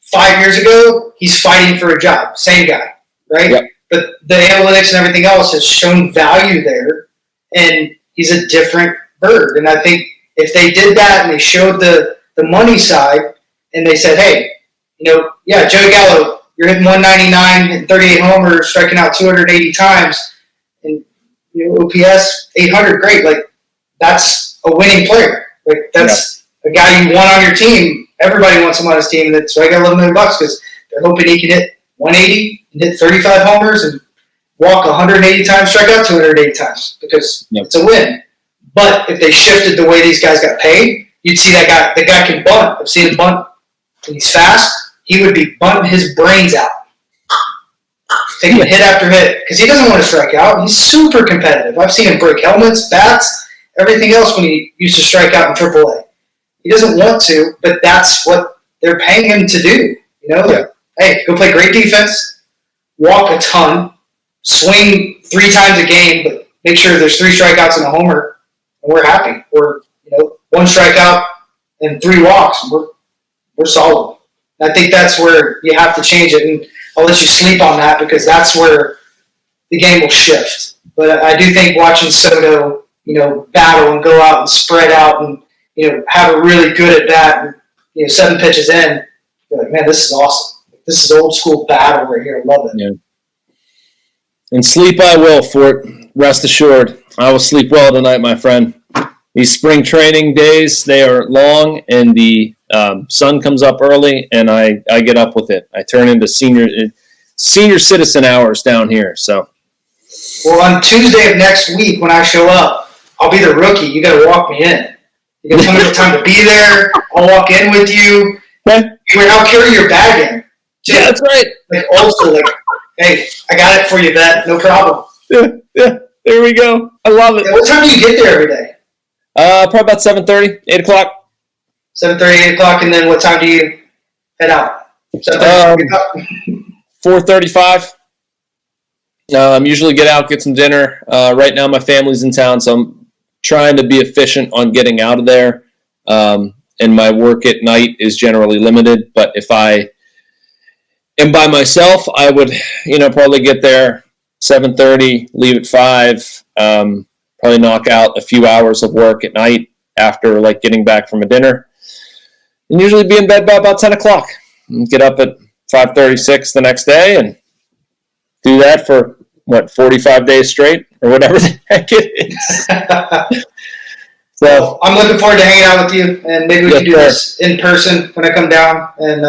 5 years ago, he's fighting for a job. Same guy, right? Yep. But the analytics and everything else has shown value there, and he's a different bird. And I think if they did that and they showed the money side and they said, hey, Joey Gallo, you're hitting 199, hitting 38 homers, striking out 280 times, and OPS 800, great. Like, that's a winning player. Like, that's a guy you want on your team. Everybody wants him on his team, and that's why I got $11 million because they're hoping he can hit 180 and hit 35 homers and walk 180 times, strike out 280 times because it's a win. But if they shifted the way these guys got paid, you'd see that guy. The guy can bunt. I've seen him bunt. When he's fast, he would be bunting his brains out, taking hit after hit because he doesn't want to strike out. He's super competitive. I've seen him break helmets, bats, everything else when he used to strike out in AAA. He doesn't want to, but that's what they're paying him to do. Hey, go play great defense, walk a ton, swing 3 times a game, but make sure there's 3 strikeouts and a homer, and we're happy. Or 1 strikeout and 3 walks, and we're solid. I think that's where you have to change it, and I'll let you sleep on that because that's where the game will shift. But I do think watching Soto, battle and go out and spread out and have a really good at bat, and 7 pitches in, you're like, man, this is awesome. This is old school battle right here. I love it. Yeah. And sleep I will, Fort. Rest assured, I will sleep well tonight, my friend. These spring training days, they are long, and the sun comes up early, and I get up with it. I turn into senior citizen hours down here. So, well, on Tuesday of next week when I show up, I'll be the rookie. You got to walk me in. You got to tell me what time to be there. I'll walk in with you. Okay. I'll carry your bag in. Yeah, that's right. Like also, like, hey, I got it for you, vet. No problem. Yeah. There we go. I love it. Yeah, what time do you get there every day? Probably about 7:30, 8 o'clock. 7:30, 8 o'clock, and then what time do you head out? 4:35. Usually get out, get some dinner. Right now my family's in town, so I'm trying to be efficient on getting out of there. And my work at night is generally limited, but if I am by myself, I would, probably get there 7:30, leave at 5, probably knock out a few hours of work at night after, like, getting back from a dinner, and usually be in bed by about 10 o'clock. And get up at 5:36 the next day and do that for, 45 days straight or whatever the heck it is. So I'm looking forward to hanging out with you, and maybe we can do this in person when I come down and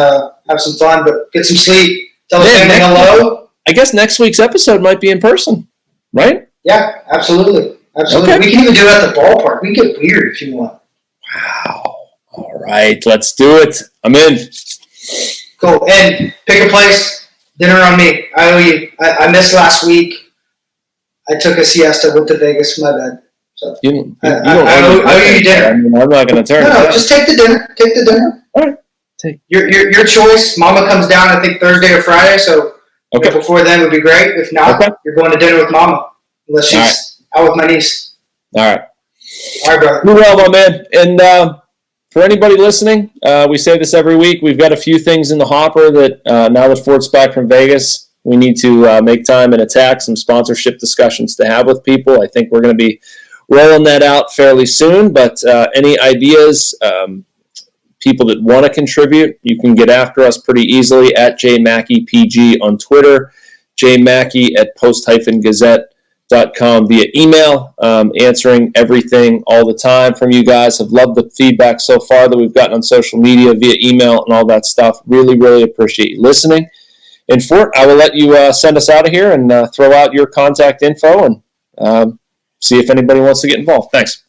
have some fun. But get some sleep. Tell the family hello. I guess next week's episode might be in person, right? Yeah, absolutely. Okay. We can even do it at the ballpark. We can get weird if you want. Wow. All right, let's do it. I'm in. Cool. And pick a place. Dinner on me. I owe you. I missed last week. I took a siesta, went to Vegas for my bed. So You I owe you dinner. I mean, I'm not going to turn it down. Just take the dinner. Take the dinner. All right. Your choice. Mama comes down, I think, Thursday or Friday, so before then would be great. If not, you're going to dinner with Mama, unless she's out with my niece. All right. All right, brother. Do well, my man. And for anybody listening, we say this every week. We've got a few things in the hopper that now that Fort's back from Vegas, we need to make time and attack some sponsorship discussions to have with people. I think we're going to be rolling that out fairly soon, but any ideas, people that want to contribute, you can get after us pretty easily at jmackeypg on Twitter, jmackey at post-gazette.com via email, answering everything all the time from you guys. Have loved the feedback so far that we've gotten on social media via email and all that stuff. Really, really appreciate you listening. And Fort, I will let you send us out of here and throw out your contact info and see if anybody wants to get involved. Thanks.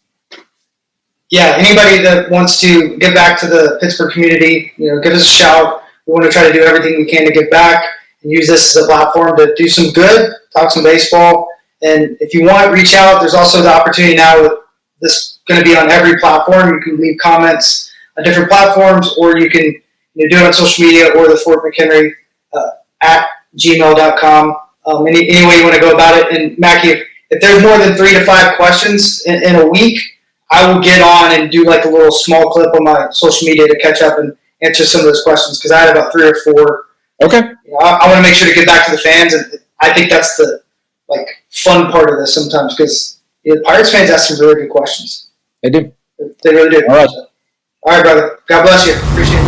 Yeah, anybody that wants to give back to the Pittsburgh community, give us a shout. We want to try to do everything we can to give back and use this as a platform to do some good, talk some baseball. And if you want, reach out. There's also the opportunity now with this going to be on every platform. You can leave comments on different platforms, or you can do it on social media or the Fort McKenry at gmail.com. Any way you want to go about it. And Mackie, if there's more than 3 to 5 questions in a week, I will get on and do like a little small clip on my social media to catch up and answer some of those questions, because I had about 3 or 4. Okay. I want to make sure to get back to the fans, and I think that's the fun part of this sometimes, because Pirates fans ask some really good questions. They do. They really do. All right. All right, brother. God bless you. Appreciate it.